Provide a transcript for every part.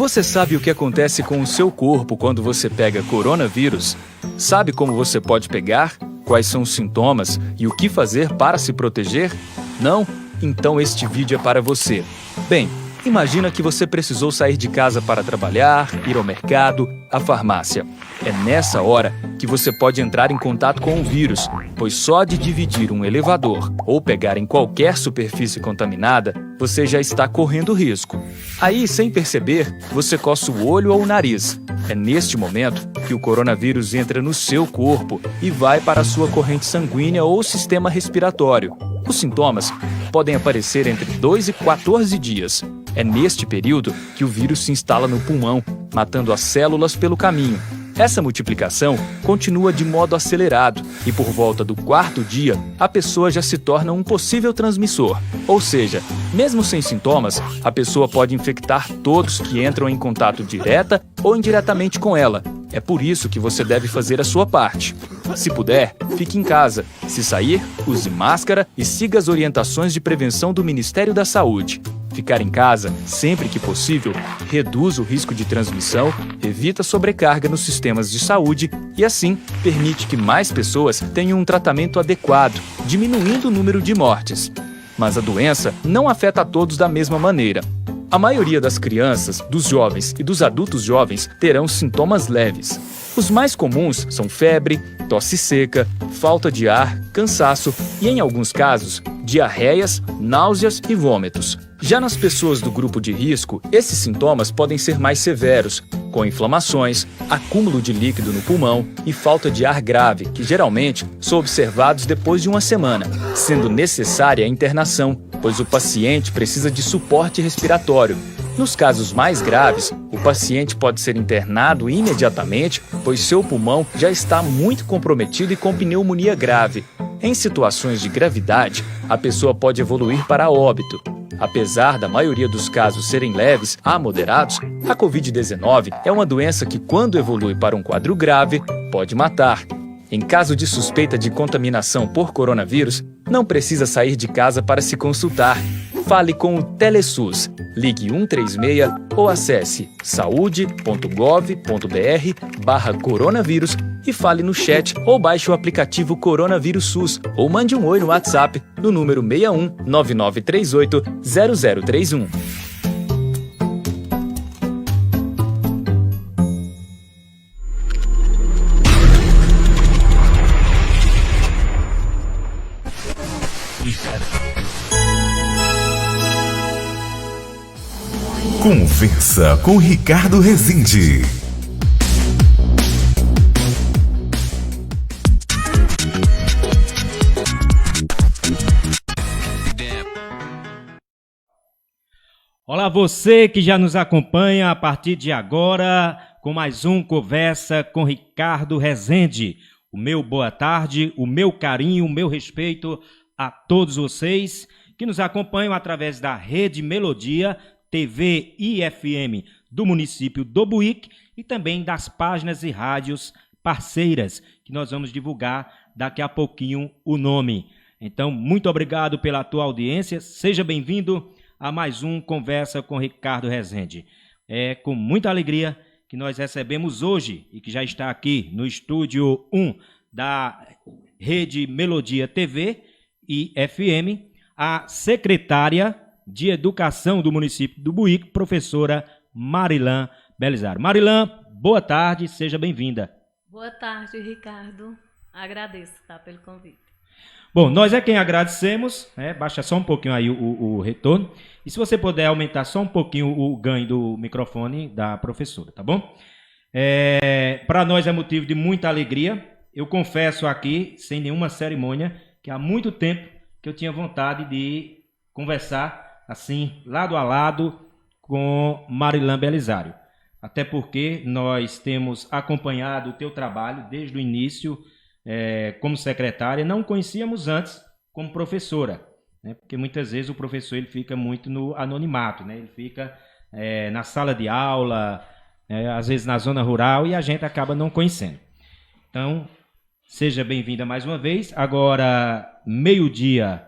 Você sabe o que acontece com o seu corpo quando você pega coronavírus? Sabe como você pode pegar? Quais são os sintomas e o que fazer para se proteger? Não? Então este vídeo é para você. Bem, imagina que você precisou sair de casa para trabalhar, ir ao mercado, à farmácia. É nessa hora que você pode entrar em contato com o vírus, pois só de dividir um elevador ou pegar em qualquer superfície contaminada, você já está correndo risco. Aí, sem perceber, você coça o olho ou o nariz. É neste momento que o coronavírus entra no seu corpo e vai para a sua corrente sanguínea ou sistema respiratório. Os sintomas podem aparecer entre 2 e 14 dias. É neste período que o vírus se instala no pulmão, matando as células pelo caminho. Essa multiplicação continua de modo acelerado e por volta do 4º dia, a pessoa já se torna um possível transmissor. Ou seja, mesmo sem sintomas, a pessoa pode infectar todos que entram em contato direta ou indiretamente com ela. É por isso que você deve fazer a sua parte. Se puder, fique em casa. Se sair, use máscara e siga as orientações de prevenção do Ministério da Saúde. Ficar em casa, sempre que possível, reduz o risco de transmissão, evita sobrecarga nos sistemas de saúde e, assim, permite que mais pessoas tenham um tratamento adequado, diminuindo o número de mortes. Mas a doença não afeta a todos da mesma maneira. A maioria das crianças, dos jovens e dos adultos jovens terão sintomas leves. Os mais comuns são febre, tosse seca, falta de ar, cansaço e, em alguns casos, diarreias, náuseas e vômitos. Já nas pessoas do grupo de risco, esses sintomas podem ser mais severos, com inflamações, acúmulo de líquido no pulmão e falta de ar grave, que geralmente são observados depois de uma semana, sendo necessária a internação, pois o paciente precisa de suporte respiratório. Nos casos mais graves, o paciente pode ser internado imediatamente, pois seu pulmão já está muito comprometido e com pneumonia grave. Em situações de gravidade, a pessoa pode evoluir para óbito. Apesar da maioria dos casos serem leves a moderados, a Covid-19 é uma doença que, quando evolui para um quadro grave, pode matar. Em caso de suspeita de contaminação por coronavírus, não precisa sair de casa para se consultar. Fale com o TeleSUS, ligue 136 ou acesse saude.gov.br/coronavírus e fale no chat ou baixe o aplicativo Coronavírus SUS ou mande um oi no WhatsApp no número 61 9938 0031. Conversa com Ricardo Rezende. Olá, você que já nos acompanha a partir de agora com mais um Conversa com Ricardo Rezende. O meu boa tarde, o meu carinho, o meu respeito a todos vocês que nos acompanham através da Rede Melodia, TV e FM do município do Buíque e também das páginas e rádios parceiras, que nós vamos divulgar daqui a pouquinho o nome. Então, muito obrigado pela tua audiência, seja bem-vindo a mais um Conversa com Ricardo Rezende. É com muita alegria que nós recebemos hoje e que já está aqui no estúdio 1 da Rede Melodia TV e FM, a secretária de Educação do município do Buíque, professora Marilã Belisário. Marilã, boa tarde, seja bem-vinda. Boa tarde, Ricardo. Agradeço, pelo convite. Bom, nós é quem agradecemos, baixa só um pouquinho aí o retorno, e se você puder aumentar só um pouquinho o ganho do microfone da professora, tá bom? Para nós é motivo de muita alegria. Eu confesso aqui, sem nenhuma cerimônia, que há muito tempo que eu tinha vontade de conversar assim, lado a lado, com Marilã Belisário. Até porque nós temos acompanhado o teu trabalho desde o início como secretária. Não conhecíamos antes como professora, né? Porque muitas vezes o professor ele fica muito no anonimato, né? Ele fica na sala de aula, às vezes na zona rural, e a gente acaba não conhecendo. Então, seja bem-vinda mais uma vez. Agora, meio-dia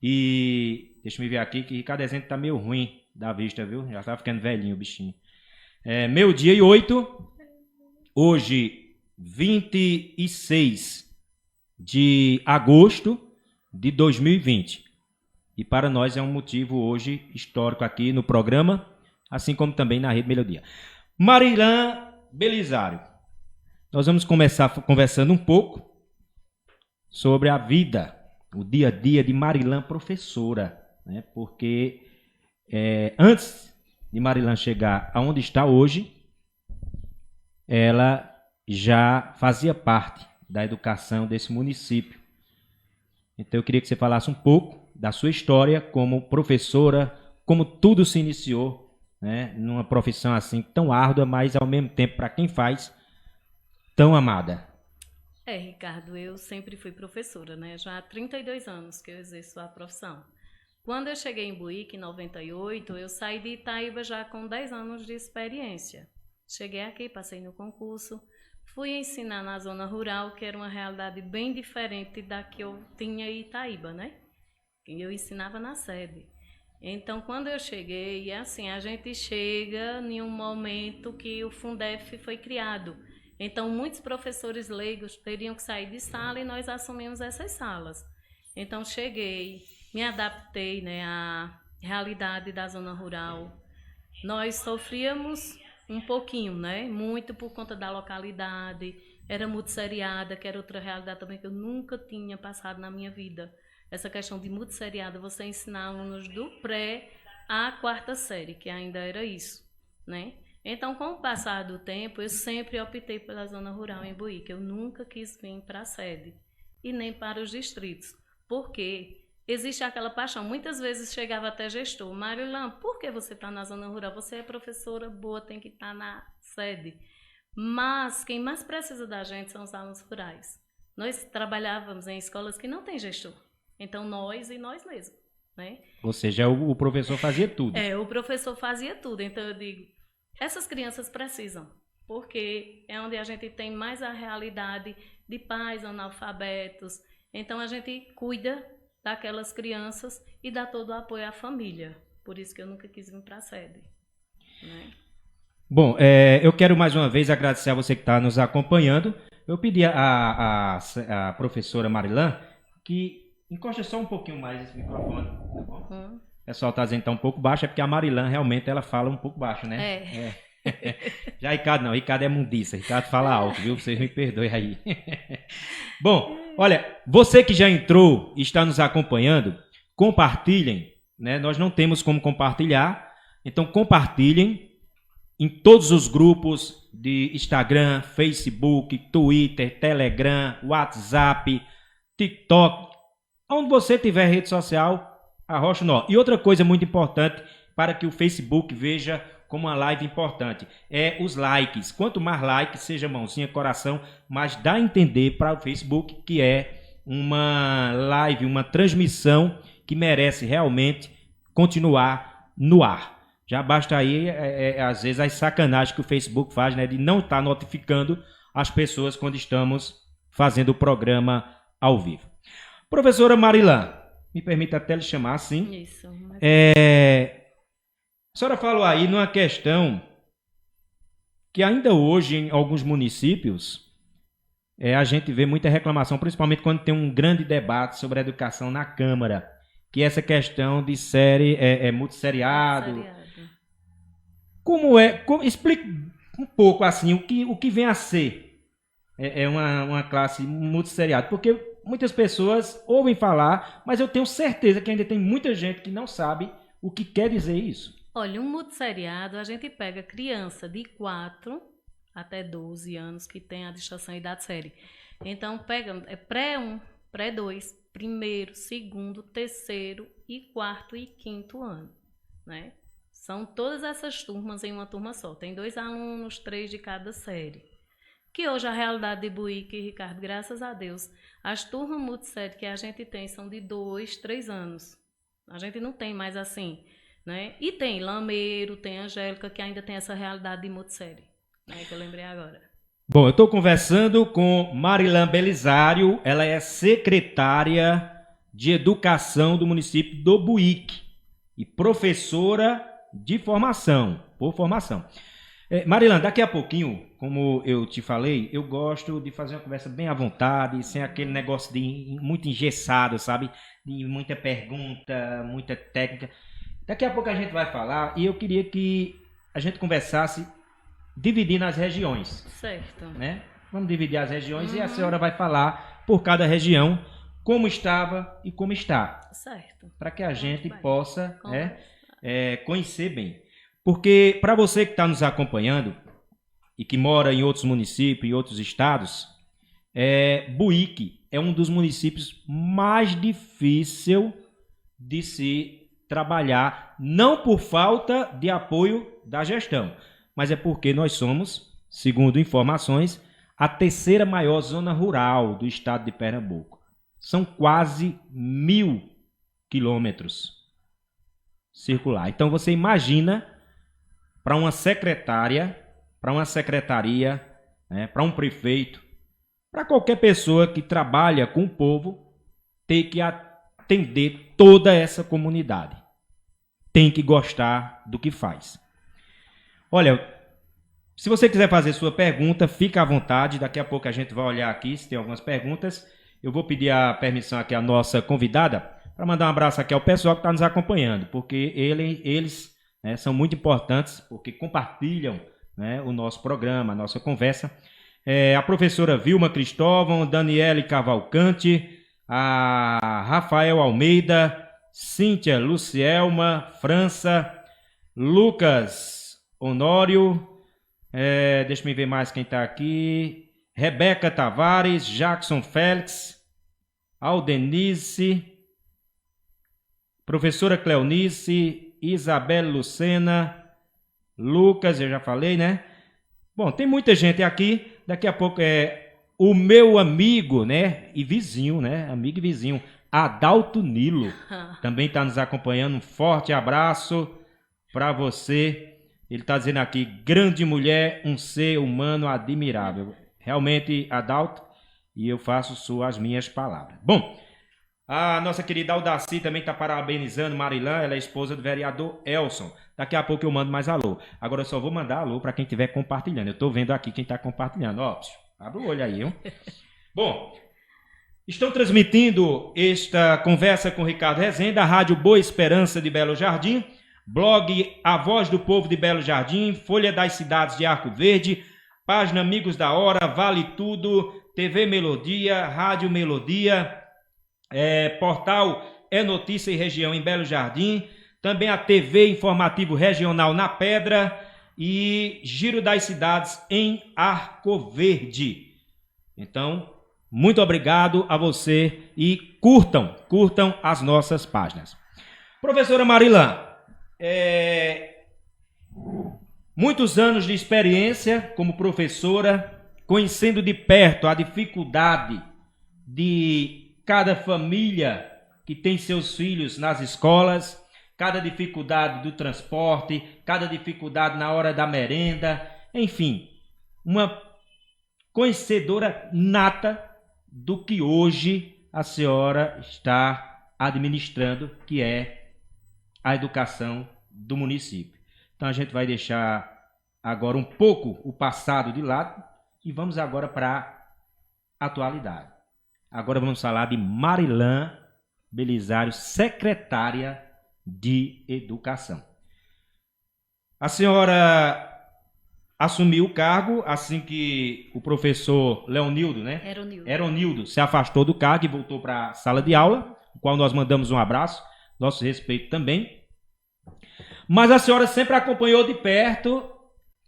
e... Deixa eu ver aqui que Ricardo Rezende tá meio ruim da vista, viu? Já tá ficando velhinho o bichinho. meio-dia e 8, hoje 26 de agosto de 2020. E para nós é um motivo hoje histórico aqui no programa, assim como também na Rede Melodia. Marilã Belisário, nós vamos começar conversando um pouco sobre a vida, o dia a dia de Marilã professora, né? Porque antes de Marilã chegar aonde está hoje, ela já fazia parte da educação desse município. Então eu queria que você falasse um pouco da sua história como professora, como tudo se iniciou, né, numa profissão assim tão árdua, mas ao mesmo tempo, para quem faz, tão amada. Ricardo, eu sempre fui professora, né? Já há 32 anos que eu exerço a profissão. Quando eu cheguei em Buíque, em 98, eu saí de Itaíba já com 10 anos de experiência. Cheguei aqui, passei no concurso, fui ensinar na zona rural, que era uma realidade bem diferente da que eu tinha em Itaíba, né? Eu ensinava na sede. Então, quando eu cheguei, assim, a gente chega em um momento que o Fundef foi criado. Então, muitos professores leigos teriam que sair de sala e nós assumimos essas salas. Então, cheguei, me adaptei, né, à realidade da zona rural. Nós sofríamos um pouquinho, né, muito por conta da localidade. Era multisseriada, que era outra realidade também que eu nunca tinha passado na minha vida. Essa questão de multisseriada, você ensinar alunos do pré à 4ª série, que ainda era isso, né? Então, com o passar do tempo, eu sempre optei pela zona rural em Buíque. Eu nunca quis vir para a sede e nem para os distritos, porque existe aquela paixão. Muitas vezes chegava até gestor: Marilã, por que você está na zona rural? Você é professora boa, tem que estar na sede. Mas quem mais precisa da gente são os alunos rurais. Nós trabalhávamos em escolas que não tem gestor. Então, nós e nós mesmos, né? Ou seja, o professor fazia tudo. O professor fazia tudo. Então, eu digo, essas crianças precisam, porque é onde a gente tem mais a realidade de pais analfabetos. Então, a gente cuida daquelas crianças e dá todo o apoio à família. Por isso que eu nunca quis vir para a sede, né? Bom, eu quero mais uma vez agradecer a você que está nos acompanhando. Eu pedi à professora Marilã que encosta só um pouquinho mais esse microfone, tá bom? O pessoal está dizendo que está um pouco baixo, é porque a Marilã realmente ela fala um pouco baixo, né? Já Ricardo não, Ricardo é mundiça, Ricardo fala alto, viu? Vocês me perdoem aí. Bom, olha, você que já entrou e está nos acompanhando, compartilhem, né? Nós não temos como compartilhar, então compartilhem em todos os grupos de Instagram, Facebook, Twitter, Telegram, WhatsApp, TikTok, onde você tiver rede social, arrocha o nó. E outra coisa muito importante para que o Facebook veja como uma live importante é os likes. Quanto mais likes, seja mãozinha, coração, mais dá a entender para o Facebook que é uma live, uma transmissão que merece realmente continuar no ar. Já basta aí, às vezes, as sacanagens que o Facebook faz, né, de não estar notificando as pessoas quando estamos fazendo o programa ao vivo. Professora Marilã, me permita até lhe chamar assim. Isso. A senhora falou aí numa questão que ainda hoje em alguns municípios a gente vê muita reclamação, principalmente quando tem um grande debate sobre a educação na Câmara, que é essa questão de multisseriado. Explique um pouco assim o que vem a ser uma classe multisseriado, porque muitas pessoas ouvem falar, mas eu tenho certeza que ainda tem muita gente que não sabe o que quer dizer isso. Olha, um multisseriado, a gente pega criança de 4 até 12 anos que tem a distinção em idade série. Então, pega pré-1, pré-2, primeiro, segundo, terceiro e 4º e 5º ano, né? São todas essas turmas em uma turma só. Tem 2 alunos, 3 de cada série. Que hoje a realidade de Buíque, Ricardo, graças a Deus, as turmas multissérie que a gente tem são de 2, 3 anos. A gente não tem mais assim, né? E tem Lameiro, tem Angélica, que ainda tem essa realidade de multissérie, né, que eu lembrei agora. Bom, eu estou conversando com Marilã Belisário, ela é secretária de Educação do município do Buíque e professora de formação, por formação. Marilã, daqui a pouquinho, como eu te falei, eu gosto de fazer uma conversa bem à vontade, sem aquele negócio de muito engessado, sabe? De muita pergunta, muita técnica. Daqui a pouco a gente vai falar e eu queria que a gente conversasse dividindo as regiões, Certo. né? Vamos dividir as regiões e a senhora vai falar por cada região como estava e como está, Certo. para que a gente bem. possa Conversa. conhecer bem. Porque para você que está nos acompanhando e que mora em outros municípios e outros estados, Buíque é um dos municípios mais difíceis de se trabalhar, não por falta de apoio da gestão, mas é porque nós somos, segundo informações, a terceira maior zona rural do estado de Pernambuco. São quase 1.000 quilômetros circular. Então você imagina para uma secretária, para uma secretaria, né, para um prefeito, para qualquer pessoa que trabalha com o povo, ter que atender toda essa comunidade. Tem que gostar do que faz. Olha, se você quiser fazer sua pergunta, fica à vontade. Daqui a pouco a gente vai olhar aqui se tem algumas perguntas. Eu vou pedir a permissão aqui à nossa convidada para mandar um abraço aqui ao pessoal que está nos acompanhando, porque eles são muito importantes, porque compartilham, né, o nosso programa, a nossa conversa. A professora Vilma Cristóvão, Daniele Cavalcante, a Rafael Almeida, Cíntia Lucielma, França, Lucas Honório, deixa eu ver mais quem está aqui, Rebeca Tavares, Jackson Félix, Aldenice, professora Cleonice, Isabel Lucena, Lucas, eu já falei, né? Bom, tem muita gente aqui. Daqui a pouco o meu amigo, né? E vizinho, né? Amigo e vizinho, Adalto Nilo, também está nos acompanhando. Um forte abraço para você. Ele está dizendo aqui, grande mulher, um ser humano admirável. Realmente, Adalto, e eu faço as minhas palavras. Bom, a nossa querida Aldaci também está parabenizando Marilã, ela é esposa do vereador Elson. Daqui a pouco eu mando mais alô. Agora eu só vou mandar alô para quem estiver compartilhando. Eu estou vendo aqui quem está compartilhando. Ó, abre o olho aí, viu? Bom, estão transmitindo esta conversa com Ricardo Rezende, da Rádio Boa Esperança de Belo Jardim, blog A Voz do Povo de Belo Jardim, Folha das Cidades de Arco Verde, página Amigos da Hora, Vale Tudo, TV Melodia, Rádio Melodia, portal Notícia e Região em Belo Jardim, também a TV Informativo Regional na Pedra e Giro das Cidades em Arco Verde. Então, muito obrigado a você e curtam as nossas páginas. Professora Marilã, muitos anos de experiência como professora, conhecendo de perto a dificuldade de cada família que tem seus filhos nas escolas, cada dificuldade do transporte, cada dificuldade na hora da merenda, enfim, uma conhecedora nata do que hoje a senhora está administrando, que é a educação do município. Então a gente vai deixar agora um pouco o passado de lado e vamos agora para a atualidade. Agora vamos falar de Marilã Belisário, secretária de Educação. A senhora assumiu o cargo assim que o professor Leonildo, né? Eronildo se afastou do cargo e voltou para a sala de aula, o qual nós mandamos um abraço, nosso respeito também. Mas a senhora sempre acompanhou de perto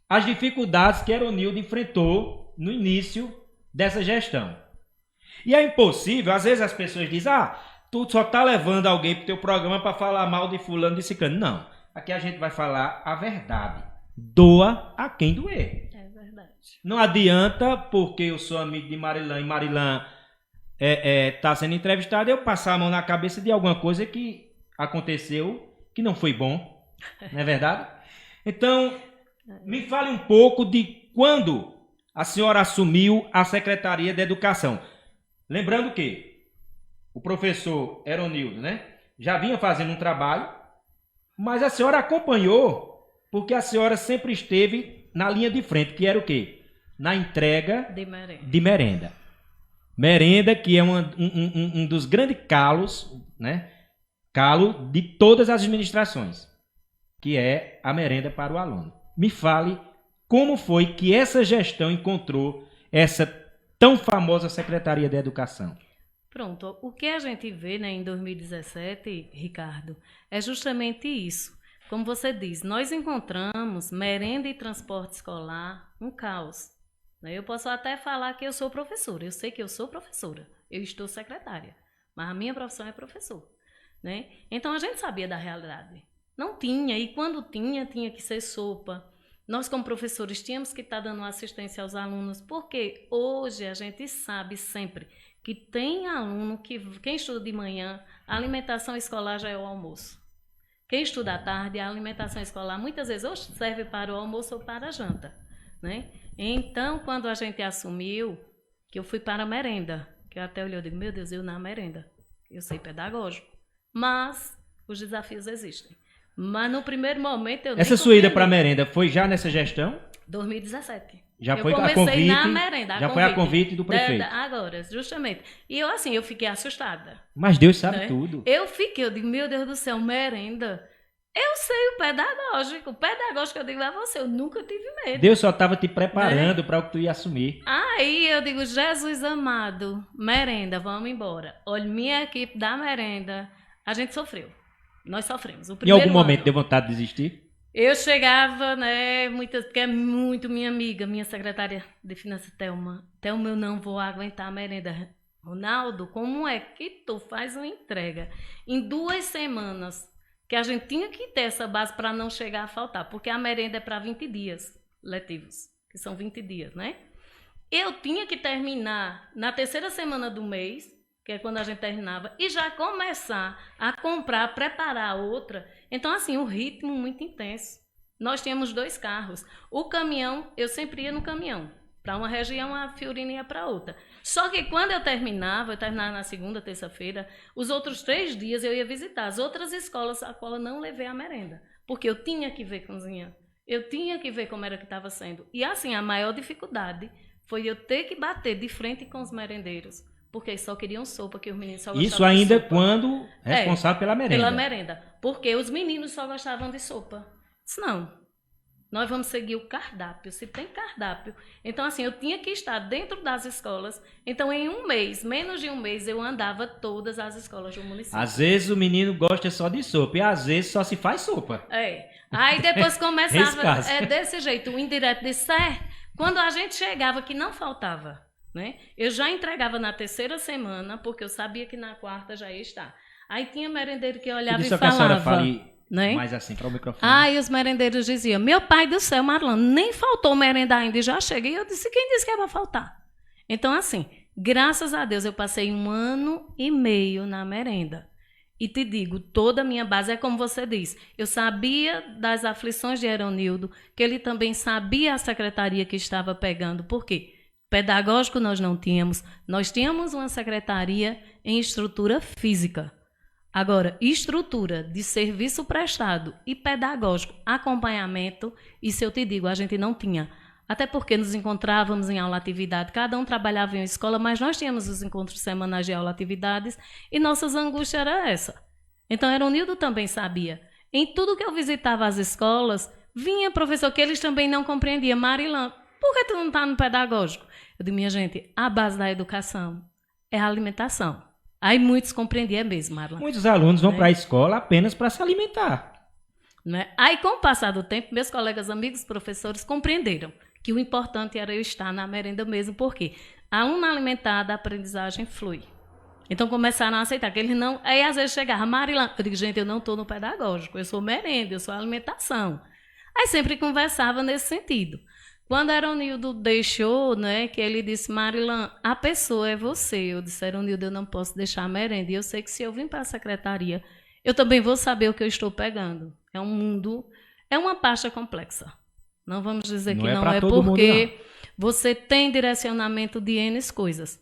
as dificuldades que Eronildo enfrentou no início dessa gestão. E é impossível, às vezes as pessoas dizem, tu só tá levando alguém pro teu programa para falar mal de fulano, de ciclano. Não, aqui a gente vai falar a verdade. Doa a quem doer. É verdade. Não adianta, porque eu sou amigo de Marilã e Marilã tá sendo entrevistada, eu passar a mão na cabeça de alguma coisa que aconteceu que não foi bom. Não é verdade? Então, me fale um pouco de quando a senhora assumiu a Secretaria de Educação. Lembrando que o professor Eronildo, né, já vinha fazendo um trabalho, mas a senhora acompanhou, porque a senhora sempre esteve na linha de frente, que era o quê? Na entrega De merenda. de merenda. Merenda, que é um dos grandes calos, né? Calo de todas as administrações, que é a merenda para o aluno. Me fale como foi que essa gestão encontrou essa tão famosa Secretaria de Educação. Pronto, o que a gente vê, né, em 2017, Ricardo, é justamente isso. Como você diz, nós encontramos merenda e transporte escolar um caos. Né? Eu posso até falar que eu sou professora, eu sei que eu sou professora, eu estou secretária, mas a minha profissão é professor. Né? Então a gente sabia da realidade. Não tinha, e quando tinha que ser sopa. Nós, como professores, tínhamos que estar dando assistência aos alunos, porque hoje a gente sabe sempre que tem aluno que, quem estuda de manhã, a alimentação escolar já é o almoço. Quem estuda à tarde, a alimentação escolar muitas vezes ou serve para o almoço ou para a janta. Né? Então, quando a gente assumiu, que eu fui para a merenda, que eu até olhei e digo, meu Deus, eu na merenda, eu sei pedagógico, mas os desafios existem. Mas no primeiro momento eu Essa sua ida para a merenda foi já nessa gestão? 2017. Já eu foi a comecei convite? na merenda. Já foi a convite do prefeito? Agora, justamente. E eu fiquei assustada. Mas Deus sabe Né? tudo. Eu digo, meu Deus do céu, merenda. Eu sei o pedagógico. O pedagógico, eu digo a você, eu nunca tive medo. Deus só estava te preparando para o que tu ia assumir. Aí eu digo, Jesus amado, merenda, vamos embora. Olha, minha equipe da merenda, a gente sofreu. Nós sofremos. Em algum momento deu vontade de desistir? Eu chegava, né, porque é muito minha amiga, minha secretária de finanças, Thelma, eu não vou aguentar a merenda. Ronaldo, como é que tu faz uma entrega em 2 semanas, que a gente tinha que ter essa base para não chegar a faltar, porque a merenda é para 20 dias letivos, que são 20 dias, né? Eu tinha que terminar na 3ª semana do mês, que é quando a gente terminava, e já começar a comprar, preparar a outra. Então, assim, um ritmo muito intenso. Nós tínhamos 2 carros. O caminhão, eu sempre ia no caminhão. Para uma região, a Fiorina ia para outra. Só que quando eu terminava na segunda, terça-feira, os outros 3 dias eu ia visitar as outras escolas a qual eu não levei a merenda. Porque eu tinha que ver cozinha. Eu tinha que ver como era que estava sendo. E, assim, a maior dificuldade foi eu ter que bater de frente com os merendeiros. Porque eles só queriam sopa, que os meninos só gostavam de sopa. Isso ainda quando responsável pela merenda. Pela merenda. Porque os meninos só gostavam de sopa. Disse, não, nós vamos seguir o cardápio. Se tem cardápio. Então, assim, eu tinha que estar dentro das escolas. Então, em um mês, menos de um mês, eu andava todas as escolas do município. Às vezes o menino gosta só de sopa e às vezes só se faz sopa. Aí depois começava, desse jeito, o indireto de quando a gente chegava que não faltava. Né? Eu já entregava na 3ª semana, porque eu sabia que na 4ª já ia estar. Aí tinha merendeiro que olhava e falava. Que a senhora fale, né? mais assim para o microfone. Aí os merendeiros diziam, meu pai do céu, Marlon, nem faltou merenda ainda e já cheguei. Eu disse, quem disse que ia faltar? Então, assim, graças a Deus eu passei 1 ano e meio na merenda. E te digo, toda a minha base é como você diz. Eu sabia das aflições de Eronildo, que ele também sabia a secretaria que estava pegando. Por quê? Pedagógico nós não tínhamos. Nós tínhamos uma secretaria em estrutura física. Agora, estrutura de serviço prestado e pedagógico, acompanhamento, isso eu te digo, a gente não tinha. Até porque nos encontrávamos em aula-atividade, cada um trabalhava em uma escola, mas nós tínhamos os encontros semanais de aula-atividades e nossas angústias era essa. Então, Eronildo também sabia. Em tudo que eu visitava as escolas, vinha professor que eles também não compreendiam. Marilã, por que tu não está no pedagógico? Eu digo, minha gente, a base da educação é a alimentação. Aí muitos compreendiam mesmo, Marlon. Muitos alunos vão para a escola apenas para se alimentar. Né? Aí, com o passar do tempo, meus colegas, amigos, professores compreenderam que o importante era eu estar na merenda mesmo, porque aluno alimentado, a aprendizagem flui. Então, começaram a aceitar que eles não... Aí, às vezes, chegava, Marilã, eu digo, gente, eu não estou no pedagógico, eu sou merenda, eu sou alimentação. Aí, sempre conversava nesse sentido. Quando Eronildo deixou, né, que ele disse, Marilã, a pessoa é você. Eu disse, Eronildo, eu não posso deixar a merenda. E eu sei que se eu vim para a secretaria, eu também vou saber o que eu estou pegando. É um mundo, é uma pasta complexa. Não vamos dizer que não é porque você tem direcionamento de N coisas.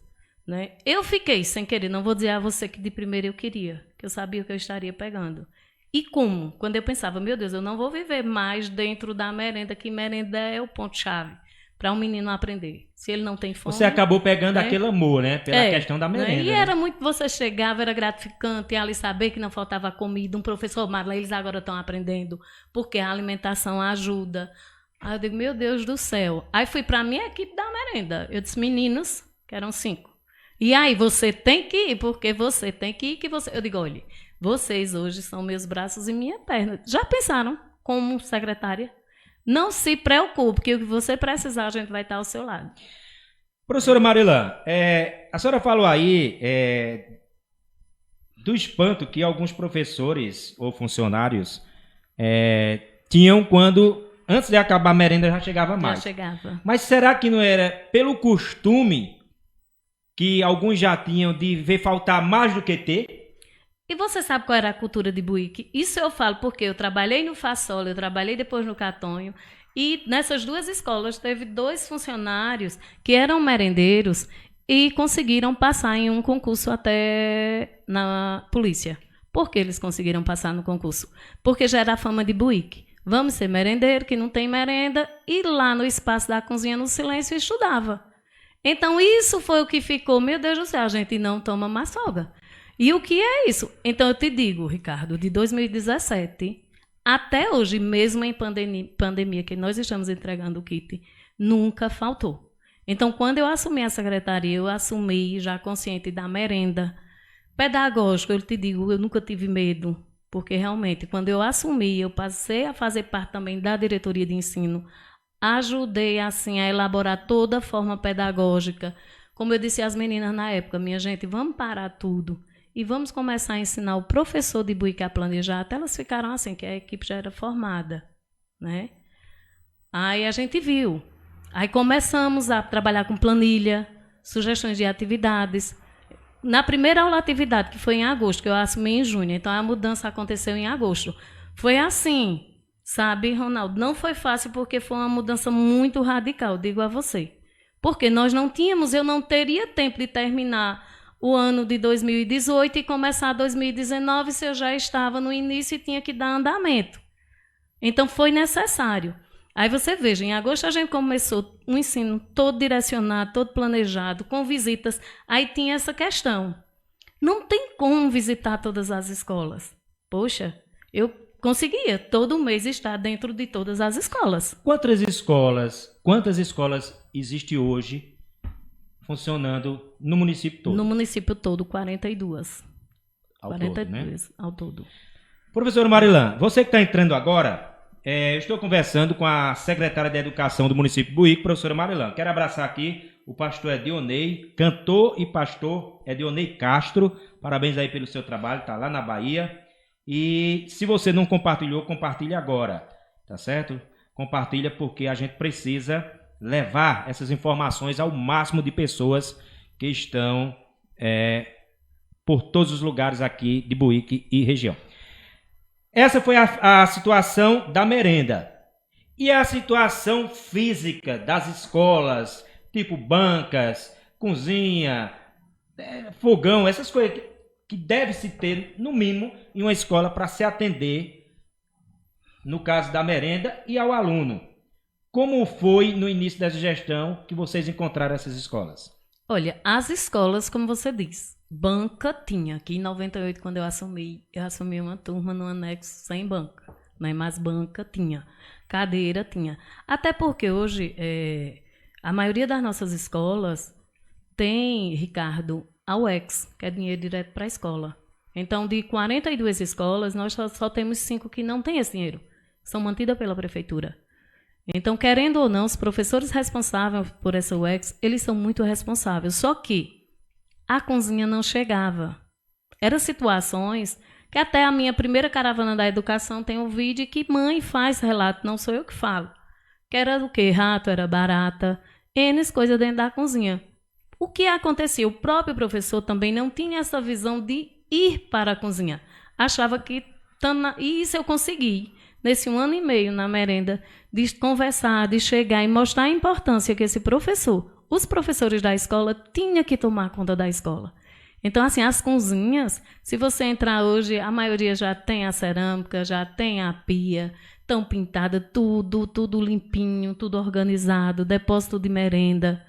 Né? Eu fiquei, sem querer, não vou dizer a você que de primeiro eu queria, que eu sabia o que eu estaria pegando. E como? Quando eu pensava, meu Deus, eu não vou viver mais dentro da merenda, que merenda é o ponto-chave para um menino aprender. Se ele não tem fome... Você acabou pegando né? aquele amor, né? Pela questão da merenda. E era muito... Você chegava, era gratificante, ali saber que não faltava comida. Um professor, Marla, eles agora estão aprendendo, porque a alimentação ajuda. Aí eu digo, meu Deus do céu. Aí fui para a minha equipe da merenda. Eu disse, meninos, que eram 5. E aí, você tem que ir, porque você tem que ir, que você... Eu digo, olha, vocês hoje são meus braços e minha perna. Já pensaram como secretária? Não se preocupe, que o que você precisar, a gente vai estar ao seu lado. Professora Marilã, a senhora falou aí do espanto que alguns professores ou funcionários tinham quando, antes de acabar a merenda, já chegava mais. Já chegava. Mas será que não era pelo costume que alguns já tinham de ver faltar mais do que ter? E você sabe qual era a cultura de Buíque? Isso eu falo porque eu trabalhei no Fasola, eu trabalhei depois no Catonho, e nessas 2 escolas teve 2 funcionários que eram merendeiros e conseguiram passar em um concurso até na polícia. Por que eles conseguiram passar no concurso? Porque já era a fama de Buíque. Vamos ser merendeiro, que não tem merenda, e lá no espaço da cozinha, no silêncio, estudava. Então isso foi o que ficou, meu Deus do céu, a gente não toma mais folga. E o que é isso? Então, eu te digo, Ricardo, de 2017 até hoje, mesmo em pandemia, que nós estamos entregando o kit, nunca faltou. Então, quando eu assumi a secretaria, eu assumi já consciente da merenda. Pedagógico, eu te digo, eu nunca tive medo, porque realmente, quando eu assumi, eu passei a fazer parte também da diretoria de ensino, ajudei, assim, a elaborar toda a forma pedagógica. Como eu disse às meninas na época, minha gente, vamos parar tudo. E vamos começar a ensinar o professor de Buíque a planejar. Até elas ficaram assim, que a equipe já era formada, né? Aí a gente viu. Aí começamos a trabalhar com planilha, sugestões de atividades. Na primeira aula de atividade, que foi em agosto, que eu assumi em junho, então a mudança aconteceu em agosto. Foi assim, sabe, Ronaldo? Não foi fácil porque foi uma mudança muito radical, digo a você. Porque nós não tínhamos, eu não teria tempo de terminar o ano de 2018 e começar 2019 se eu já estava no início e tinha que dar andamento. Então, foi necessário. Aí você veja, em agosto a gente começou um ensino todo direcionado, todo planejado, com visitas. Aí tinha essa questão. Não tem como visitar todas as escolas. Poxa, eu conseguia todo mês estar dentro de todas as escolas. Quantas escolas existem hoje funcionando no município todo? No município todo, 42. Ao 42, todo, né? Ao todo. Professora Marilã, você que está entrando agora, eu estou conversando com a secretária de Educação do município de Buíque, professora Marilã. Quero abraçar aqui o pastor Edionei, cantor e pastor Edionei Castro. Parabéns aí pelo seu trabalho, está lá na Bahia. E se você não compartilhou, compartilhe agora, tá certo? Compartilha porque a gente precisa levar essas informações ao máximo de pessoas que estão por todos os lugares aqui de Buíque e região. Essa foi a situação da merenda. E a situação física das escolas, tipo bancas, cozinha, fogão, essas coisas que deve se ter, no mínimo, em uma escola para se atender, no caso da merenda, e ao aluno. Como foi no início dessa gestão que vocês encontraram essas escolas? Olha, as escolas, como você diz, banca tinha. Aqui em 98, quando eu assumi uma turma no anexo sem banca, né? Mas banca tinha, cadeira tinha. Até porque hoje, a maioria das nossas escolas tem, Ricardo, a UEX, que é dinheiro direto para a escola. Então, de 42 escolas, nós só temos 5 que não têm esse dinheiro. São mantidas pela prefeitura. Então, querendo ou não, os professores responsáveis por essa UEX, eles são muito responsáveis. Só que a cozinha não chegava. Eram situações que até a minha primeira caravana da educação tem um vídeo que mãe faz relato, não sou eu que falo. Que era o quê? Rato, era barata, N coisas dentro da cozinha. O que acontecia? O próprio professor também não tinha essa visão de ir para a cozinha. Achava que... E isso eu consegui. Nesse 1 ano e meio na merenda, de conversar, de chegar e mostrar a importância que esse professor, os professores da escola, tinham que tomar conta da escola. Então, assim, as cozinhas, se você entrar hoje, a maioria já tem a cerâmica, já tem a pia, estão pintadas, tudo limpinho, tudo organizado, depósito de merenda,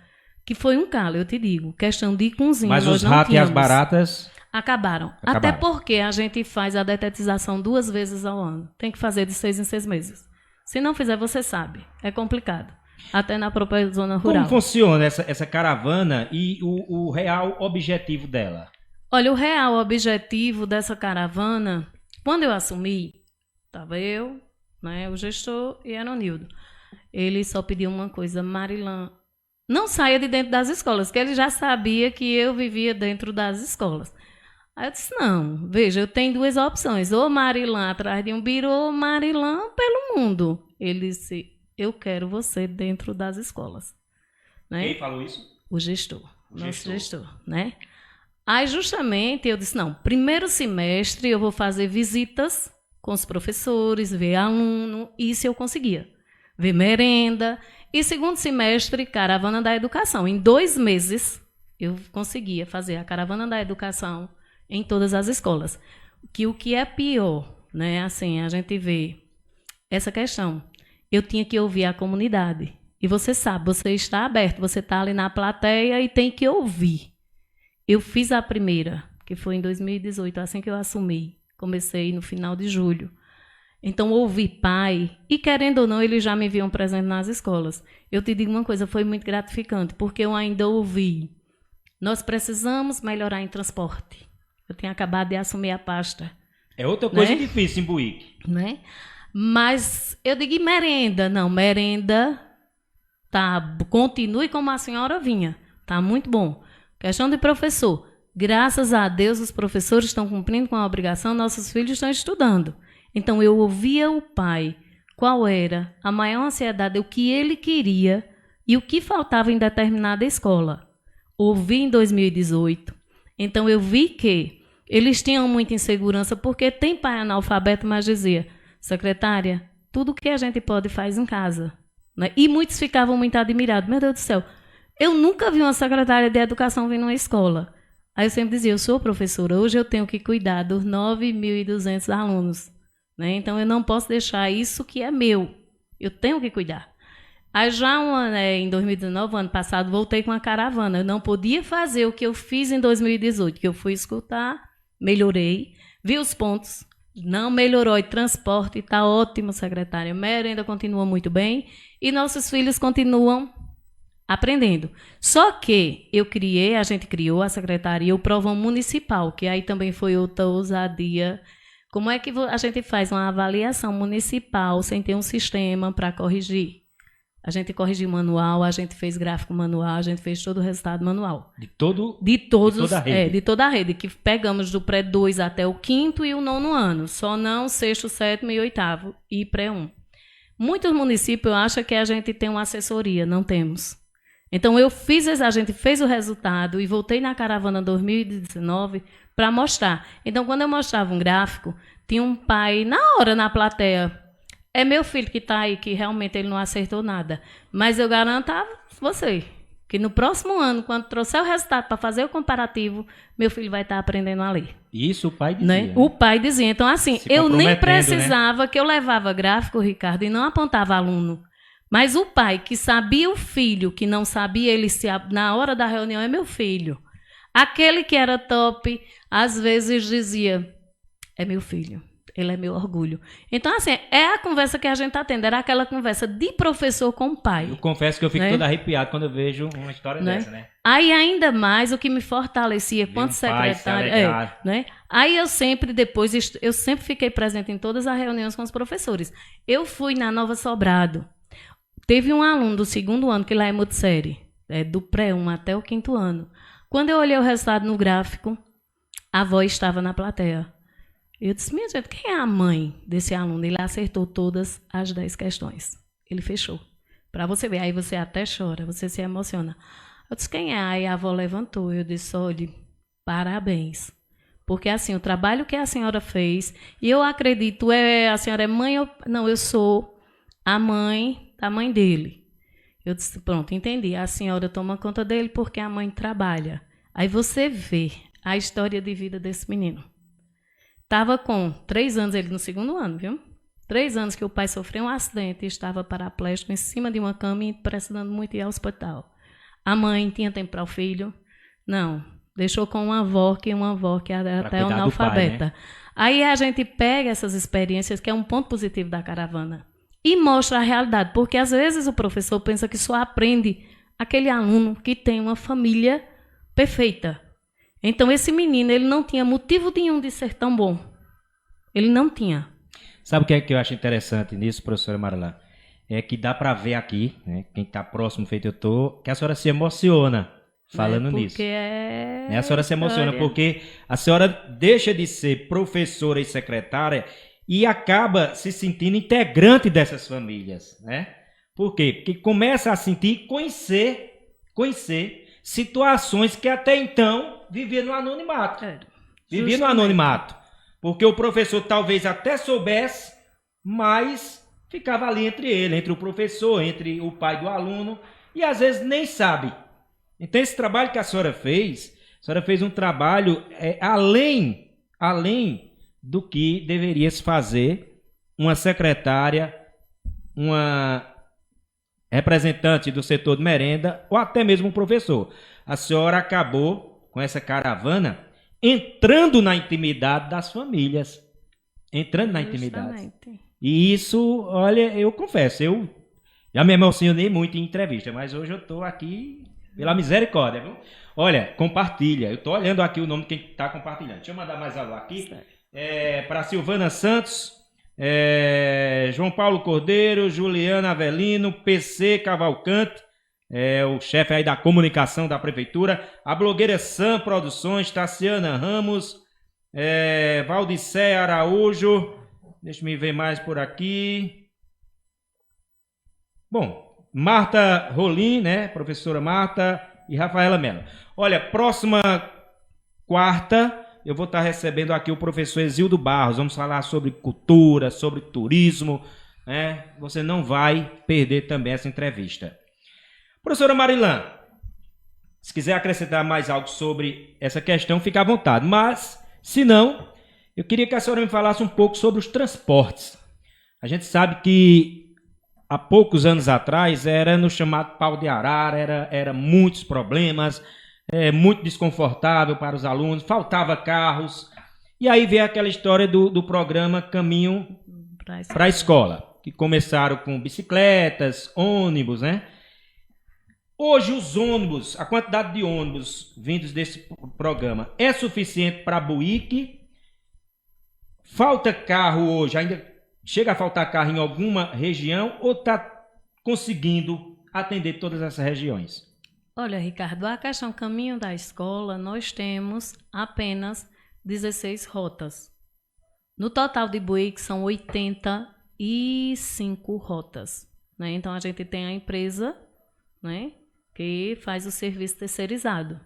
que foi um calo, eu te digo. Questão de cozinha, Mas nós os não ratos e as tínhamos. baratas... Acabaram. Até porque a gente faz a detetização 2 vezes ao ano. Tem que fazer de 6 em 6 meses. Se não fizer, você sabe. É complicado. Até na própria zona rural. Como funciona essa caravana e o real objetivo dela? Olha, o real objetivo dessa caravana, quando eu assumi, estava eu, né, o gestor e Aronildo. Ele só pediu uma coisa: Marilã, não saia de dentro das escolas, porque ele já sabia que eu vivia dentro das escolas. Aí eu disse, não, veja, eu tenho 2 opções, ou Marilã atrás de um biru, ou Marilã pelo mundo. Ele disse, eu quero você dentro das escolas. Né? Quem falou isso? O gestor, nosso gestor, né? Aí justamente eu disse, não, primeiro semestre eu vou fazer visitas com os professores, ver aluno, isso eu conseguia. Ver merenda. E segundo semestre, caravana da educação. Em 2 meses eu conseguia fazer a caravana da educação em todas as escolas. Que o que é pior, né? Assim, a gente vê essa questão. Eu tinha que ouvir a comunidade. E você sabe, você está aberto, você está ali na plateia e tem que ouvir. Eu fiz a primeira, que foi em 2018, assim que eu assumi. Comecei no final de julho. Então, ouvi pai, e querendo ou não, eles já me viam presente nas escolas. Eu te digo uma coisa, foi muito gratificante, porque eu ainda ouvi. Nós precisamos melhorar em transporte. Eu tinha acabado de assumir a pasta. É outra coisa, né? Difícil em Buíque. Né? Mas eu digo, e merenda? Não, merenda continue como a senhora vinha. Tá muito bom. Questão de professor. Graças a Deus, os professores estão cumprindo com a obrigação, nossos filhos estão estudando. Então, eu ouvia o pai, qual era a maior ansiedade, o que ele queria e o que faltava em determinada escola. Ouvi em 2018. Então, eu vi que eles tinham muita insegurança, porque tem pai analfabeto, mas dizia, secretária, tudo que a gente pode faz em casa. Né? E muitos ficavam muito admirados. Meu Deus do céu, eu nunca vi uma secretária de educação vir numa escola. Aí eu sempre dizia, eu sou professora, hoje eu tenho que cuidar dos 9.200 alunos. Né? Então, eu não posso deixar isso que é meu. Eu tenho que cuidar. Aí já em 2019, ano passado, voltei com a caravana. Eu não podia fazer o que eu fiz em 2018, que eu fui escutar, melhorei, vi os pontos, não melhorou, e transporte está ótimo, secretária. Merenda continua muito bem e nossos filhos continuam aprendendo. Só que a gente criou a secretaria, o Provão Municipal, que aí também foi outra ousadia. Como é que a gente faz uma avaliação municipal sem ter um sistema para corrigir? A gente corrigiu manual, a gente fez gráfico manual, a gente fez todo o resultado manual. De toda a rede, que pegamos do pré-2 até o 5º e o 9º ano, só não 6º, 7º e 8º e pré-1. Muitos municípios acham que a gente tem uma assessoria, não temos. Então, a gente fez o resultado e voltei na caravana 2019 para mostrar. Então, quando eu mostrava um gráfico, tinha um pai na hora na plateia. É meu filho que está aí, que realmente ele não acertou nada. Mas eu garanto a você que no próximo ano, quando trouxer o resultado para fazer o comparativo, meu filho vai estar aprendendo a ler. Isso o pai dizia. Né? O pai dizia. Então, assim, eu nem precisava, né? Que eu levava gráfico, Ricardo, e não apontava aluno. Mas o pai que sabia o filho, que não sabia, na hora da reunião, é meu filho. Aquele que era top, às vezes dizia, é meu filho. Ele é meu orgulho. Então, assim, é a conversa que a gente está tendo. Era aquela conversa de professor com o pai. Eu confesso que eu fico todo arrepiado quando eu vejo uma história dessa, né? Aí, ainda mais, o que me fortalecia quanto secretária... né? Aí, eu sempre fiquei presente em todas as reuniões com os professores. Eu fui na Nova Sobrado. Teve um aluno do 2º ano, que lá é multissérie, do pré-1 até o 5º ano. Quando eu olhei o resultado no gráfico, a avó estava na plateia. Eu disse, minha gente, quem é a mãe desse aluno? Ele acertou todas as 10 questões. Ele fechou. Para você ver, aí você até chora, você se emociona. Eu disse, quem é? Aí a avó levantou. Eu disse, olha, parabéns. Porque, assim, o trabalho que a senhora fez, e eu acredito, a senhora é mãe... Não, eu sou a mãe da mãe dele. Eu disse, pronto, entendi. A senhora toma conta dele porque a mãe trabalha. Aí você vê a história de vida desse menino. Estava com 3 anos, ele no 2º ano, viu? 3 anos que o pai sofreu um acidente e estava paraplégico em cima de uma cama e precisando muito ir ao hospital. A mãe tinha tempo para o filho? Não. Deixou com uma avó que era até analfabeta. Pai, né? Aí a gente pega essas experiências, que é um ponto positivo da caravana, e mostra a realidade, porque às vezes o professor pensa que só aprende aquele aluno que tem uma família perfeita. Então esse menino, ele não tinha motivo nenhum de ser tão bom. Ele não tinha. Sabe o que é que eu acho interessante nisso, professora Marilã? É que dá para ver aqui, né, quem está próximo, feito eu tô, que a senhora se emociona falando nisso. A senhora se emociona porque a senhora deixa de ser professora e secretária e acaba se sentindo integrante dessas famílias, né? Por quê? Porque começa a sentir, conhecer situações que até então vivia no anonimato. Vivia no anonimato. Porque o professor talvez até soubesse, mas ficava ali entre o professor, entre o pai do aluno, e às vezes nem sabe. Então esse trabalho que a senhora fez um trabalho além do que deveria se fazer uma secretária, uma representante do setor de merenda ou até mesmo um professor. A senhora acabou com essa caravana entrando na intimidade das famílias. Entrando na intimidade. E isso, olha, eu confesso, eu já me emocionei muito em entrevista, mas hoje eu estou aqui pela misericórdia, viu? Olha, compartilha. Eu estou olhando aqui o nome de quem está compartilhando. Deixa eu mandar mais algo aqui. Para Silvana Santos, João Paulo Cordeiro, Juliana Avelino, PC Cavalcante, o chefe aí da comunicação da prefeitura, a blogueira Sam Produções, Tassiana Ramos, Valdicé Araújo, deixa eu ver mais por aqui. Bom, Marta Rolim, né, professora Marta e Rafaela Mello. Olha, próxima quarta eu vou estar recebendo aqui o professor Exildo Barros, vamos falar sobre cultura, sobre turismo, né? Você não vai perder também essa entrevista. Professora Marilã, se quiser acrescentar mais algo sobre essa questão, fica à vontade. Mas, se não, eu queria que a senhora me falasse um pouco sobre os transportes. A gente sabe que há poucos anos atrás era no chamado pau de arara, era muitos problemas, muito desconfortável para os alunos, faltava carros. E aí veio aquela história do programa Caminho para a Escola, que começaram com bicicletas, ônibus, né? Hoje os ônibus, a quantidade de ônibus vindos desse programa é suficiente para Buíque? Falta carro hoje, ainda chega a faltar carro em alguma região ou está conseguindo atender todas essas regiões? Olha, Ricardo, a questão Caminho da Escola, nós temos apenas 16 rotas. No total de Buíque são 85 rotas, né? Então a gente tem a empresa, né, que faz o serviço terceirizado.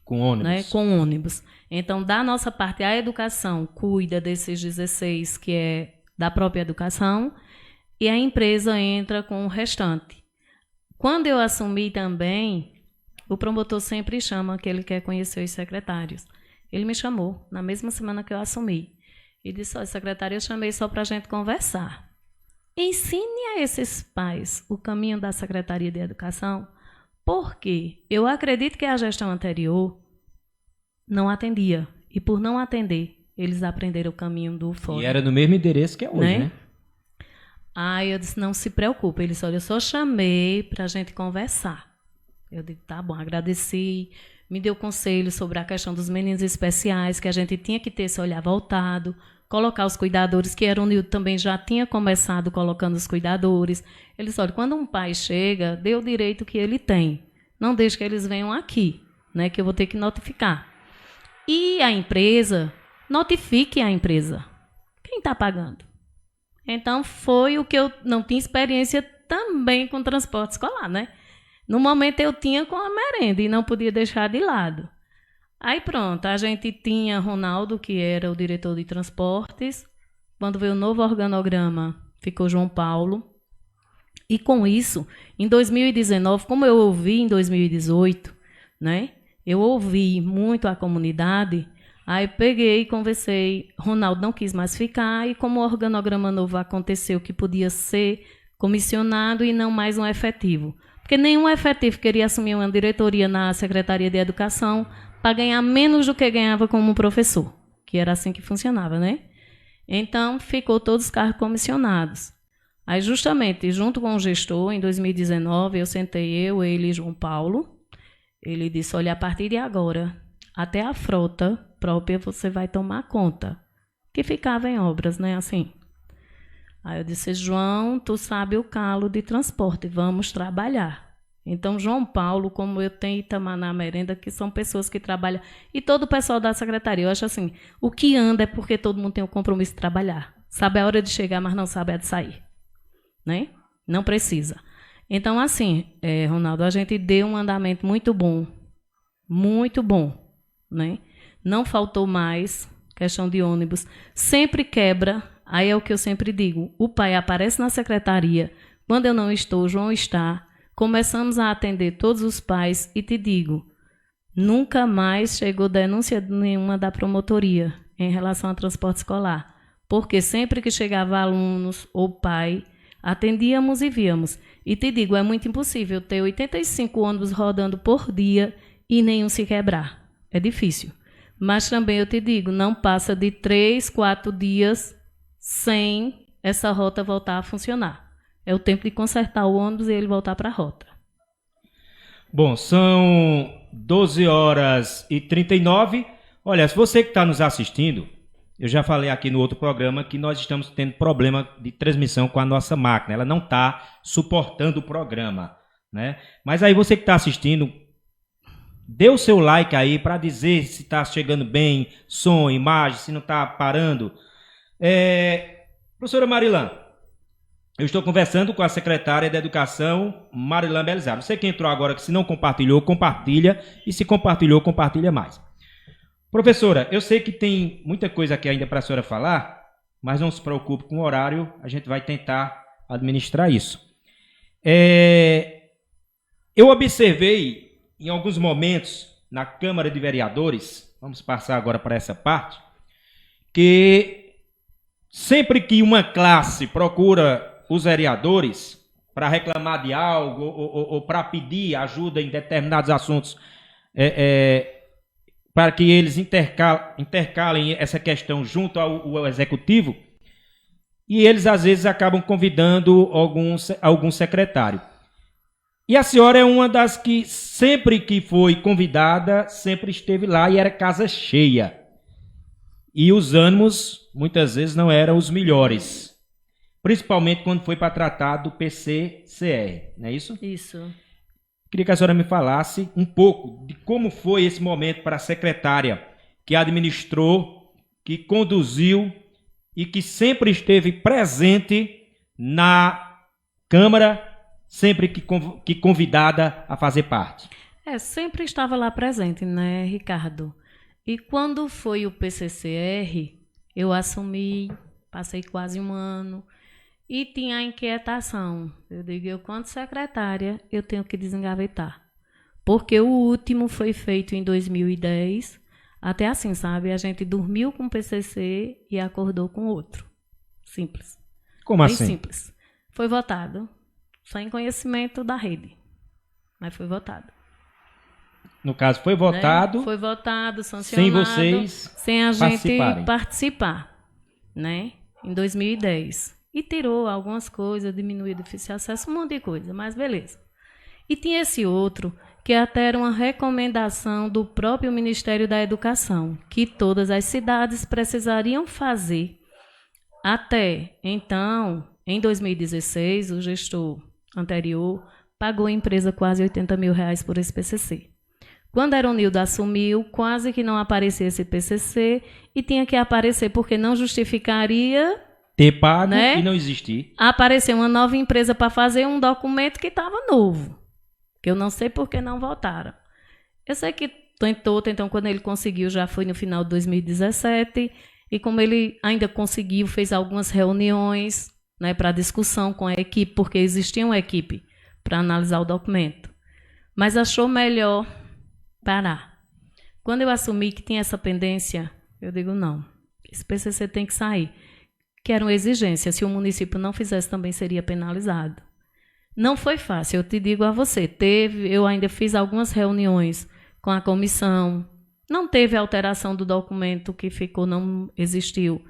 Com ônibus. Né? Com ônibus. Então, da nossa parte, a educação cuida desses 16, que é da própria educação, e a empresa entra com o restante. Quando eu assumi também, o promotor sempre chama que ele quer conhecer os secretários. Ele me chamou na mesma semana que eu assumi. E disse, olha, secretário, eu chamei só para a gente conversar. Ensine a esses pais o caminho da Secretaria de Educação, porque eu acredito que a gestão anterior não atendia. E por não atender, eles aprenderam o caminho do fora. E era no mesmo endereço que é hoje, né? Aí eu disse, não se preocupe. Ele disse, olha, eu só chamei para a gente conversar. Eu digo, tá bom, agradeci. Me deu conselho sobre a questão dos meninos especiais, que a gente tinha que ter esse olhar voltado, colocar os cuidadores, que Nildo também já tinha começado colocando os cuidadores. Ele disse, olha, quando um pai chega, dê o direito que ele tem. Não deixe que eles venham aqui, né, que eu vou ter que notificar. E a empresa, notifique a empresa. Quem está pagando? Então, foi o que eu não tinha experiência também com transporte escolar, né? No momento eu tinha com a merenda e não podia deixar de lado. Aí pronto, a gente tinha Ronaldo, que era o diretor de transportes. Quando veio o novo organograma, ficou João Paulo. E com isso, em 2019, como eu ouvi em 2018, né, eu ouvi muito a comunidade, aí peguei e conversei, Ronaldo não quis mais ficar, e como o organograma novo aconteceu que podia ser comissionado e não mais um efetivo. Porque nenhum efetivo queria assumir uma diretoria na Secretaria de Educação para ganhar menos do que ganhava como professor, que era assim que funcionava, né? Então, ficou todos os cargos comissionados. Aí, justamente, junto com o gestor, em 2019, eu sentei ele e João Paulo. Ele disse, olha, a partir de agora, até a frota própria você vai tomar conta. Que ficava em obras, né, assim. Aí eu disse, João, tu sabe o calo de transporte, vamos trabalhar. Então, João Paulo, como eu tenho Itamar na merenda, que são pessoas que trabalham, e todo o pessoal da secretaria, eu acho assim, o que anda é porque todo mundo tem o compromisso de trabalhar. Sabe a hora de chegar, mas não sabe a de sair. Né? Não precisa. Então, assim, Ronaldo, a gente deu um andamento muito bom, né? Não faltou mais, questão de ônibus. Sempre quebra, aí é o que eu sempre digo, o pai aparece na secretaria, quando eu não estou, João está, começamos a atender todos os pais e te digo, nunca mais chegou denúncia nenhuma da promotoria em relação ao transporte escolar, porque sempre que chegava alunos ou pai, atendíamos e víamos. E te digo, é muito impossível ter 85 ônibus rodando por dia e nenhum se quebrar. É difícil. Mas também eu te digo, não passa de 3, 4 dias sem essa rota voltar a funcionar. É o tempo de consertar o ônibus e ele voltar para a rota. Bom, são 12h39. Olha, se você que está nos assistindo, eu já falei aqui no outro programa que nós estamos tendo problema de transmissão com a nossa máquina. Ela não está suportando o programa, né? Mas aí você que está assistindo, dê o seu like aí para dizer se está chegando bem, som, imagem, se não está parando. Professora Marilã, eu estou conversando com a secretária de Educação, Marilã Belizar. Você que entrou agora, que se não compartilhou, compartilha. E se compartilhou, compartilha mais. Professora, eu sei que tem muita coisa aqui ainda para a senhora falar, mas não se preocupe com o horário, a gente vai tentar administrar isso. Eu observei em alguns momentos na Câmara de Vereadores, vamos passar agora para essa parte, que sempre que uma classe procura os vereadores para reclamar de algo ou para pedir ajuda em determinados assuntos, para que eles intercalem essa questão junto ao executivo, e eles às vezes acabam convidando algum secretário. E a senhora é uma das que sempre que foi convidada, sempre esteve lá e era casa cheia. E os ânimos muitas vezes não eram os melhores. Principalmente quando foi para tratar do PCCR, não é isso? Isso. Queria que a senhora me falasse um pouco de como foi esse momento para a secretária que administrou, que conduziu e que sempre esteve presente na Câmara, sempre que convidada a fazer parte. Sempre estava lá presente, né, Ricardo? E quando foi o PCCR, eu assumi, passei quase um ano, e tinha a inquietação. Eu digo, eu quanto secretária, eu tenho que desengavetar. Porque o último foi feito em 2010, até assim, sabe? A gente dormiu com o PCC e acordou com outro. Simples. Como bem assim? Simples. Foi votado, sem conhecimento da rede, mas foi votado. No caso, foi votado, né? Foi votado, sancionado, sem vocês sem a gente participarem. participar, né? Em 2010. E tirou algumas coisas, diminuiu o difícil acesso, um monte de coisa, mas beleza. E tinha esse outro, que até era uma recomendação do próprio Ministério da Educação, que todas as cidades precisariam fazer. Até então, em 2016, o gestor anterior pagou a empresa quase R$80 mil por esse PCC. Quando Aeronildo assumiu, quase que não aparecia esse PCC e tinha que aparecer porque não justificaria ter pago, né? E não existir. Apareceu uma nova empresa para fazer um documento que estava novo, que eu não sei por que não votaram. Eu sei que tentou, então quando ele conseguiu já foi no final de 2017 e como ele ainda conseguiu, fez algumas reuniões, né, para discussão com a equipe, porque existia uma equipe para analisar o documento. Mas achou melhor parar. Quando eu assumi que tinha essa pendência, eu digo, não, esse PCC tem que sair. Que era uma exigência, se o município não fizesse também seria penalizado. Não foi fácil, eu te digo a você, eu ainda fiz algumas reuniões com a comissão, não teve alteração do documento que ficou, não existiu,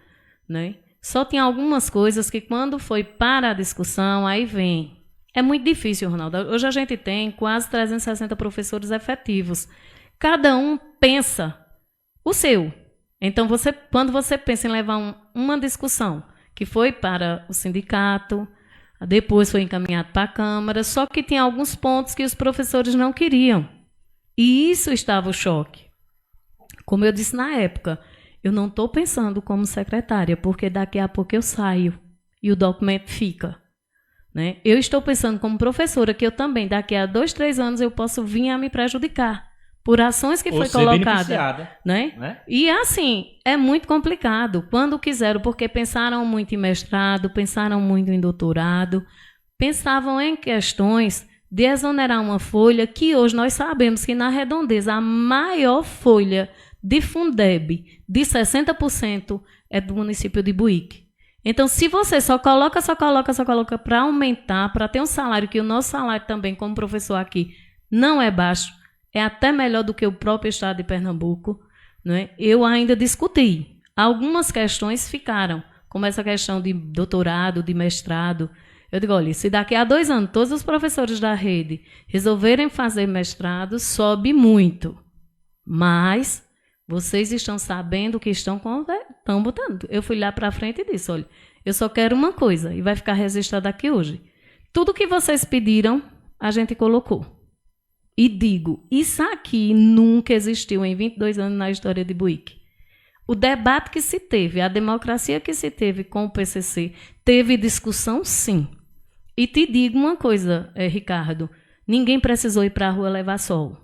né? Só tinha algumas coisas que quando foi para a discussão, aí vem. É muito difícil, Ronaldo. Hoje a gente tem quase 360 professores efetivos. Cada um pensa o seu. Então, quando você pensa em levar uma discussão que foi para o sindicato, depois foi encaminhado para a Câmara, só que tinha alguns pontos que os professores não queriam. E isso estava o choque. Como eu disse na época, eu não estou pensando como secretária, porque daqui a pouco eu saio e o documento fica. Né? Eu estou pensando como professora, que eu também, daqui a 2, 3 anos, eu posso vir a me prejudicar por ações que foi colocada, né? E assim, é muito complicado. Quando quiseram, porque pensaram muito em mestrado, pensaram muito em doutorado, pensavam em questões de exonerar uma folha que hoje nós sabemos que na redondeza a maior folha de Fundeb de 60% é do município de Buíque. Então, se você só coloca para aumentar, para ter um salário, que o nosso salário também como professor aqui não é baixo, é até melhor do que o próprio estado de Pernambuco, né? Eu ainda discuti. Algumas questões ficaram, como essa questão de doutorado, de mestrado. Eu digo, olha, se daqui a 2 anos todos os professores da rede resolverem fazer mestrado, sobe muito. Mas vocês estão sabendo que estão botando. Eu fui lá para frente e disse, olha, eu só quero uma coisa, e vai ficar registrado aqui hoje. Tudo que vocês pediram, a gente colocou. E digo, isso aqui nunca existiu em 22 anos na história de Buíque. O debate que se teve, a democracia que se teve com o PCC, teve discussão sim. E te digo uma coisa, Ricardo, ninguém precisou ir para a rua levar sol.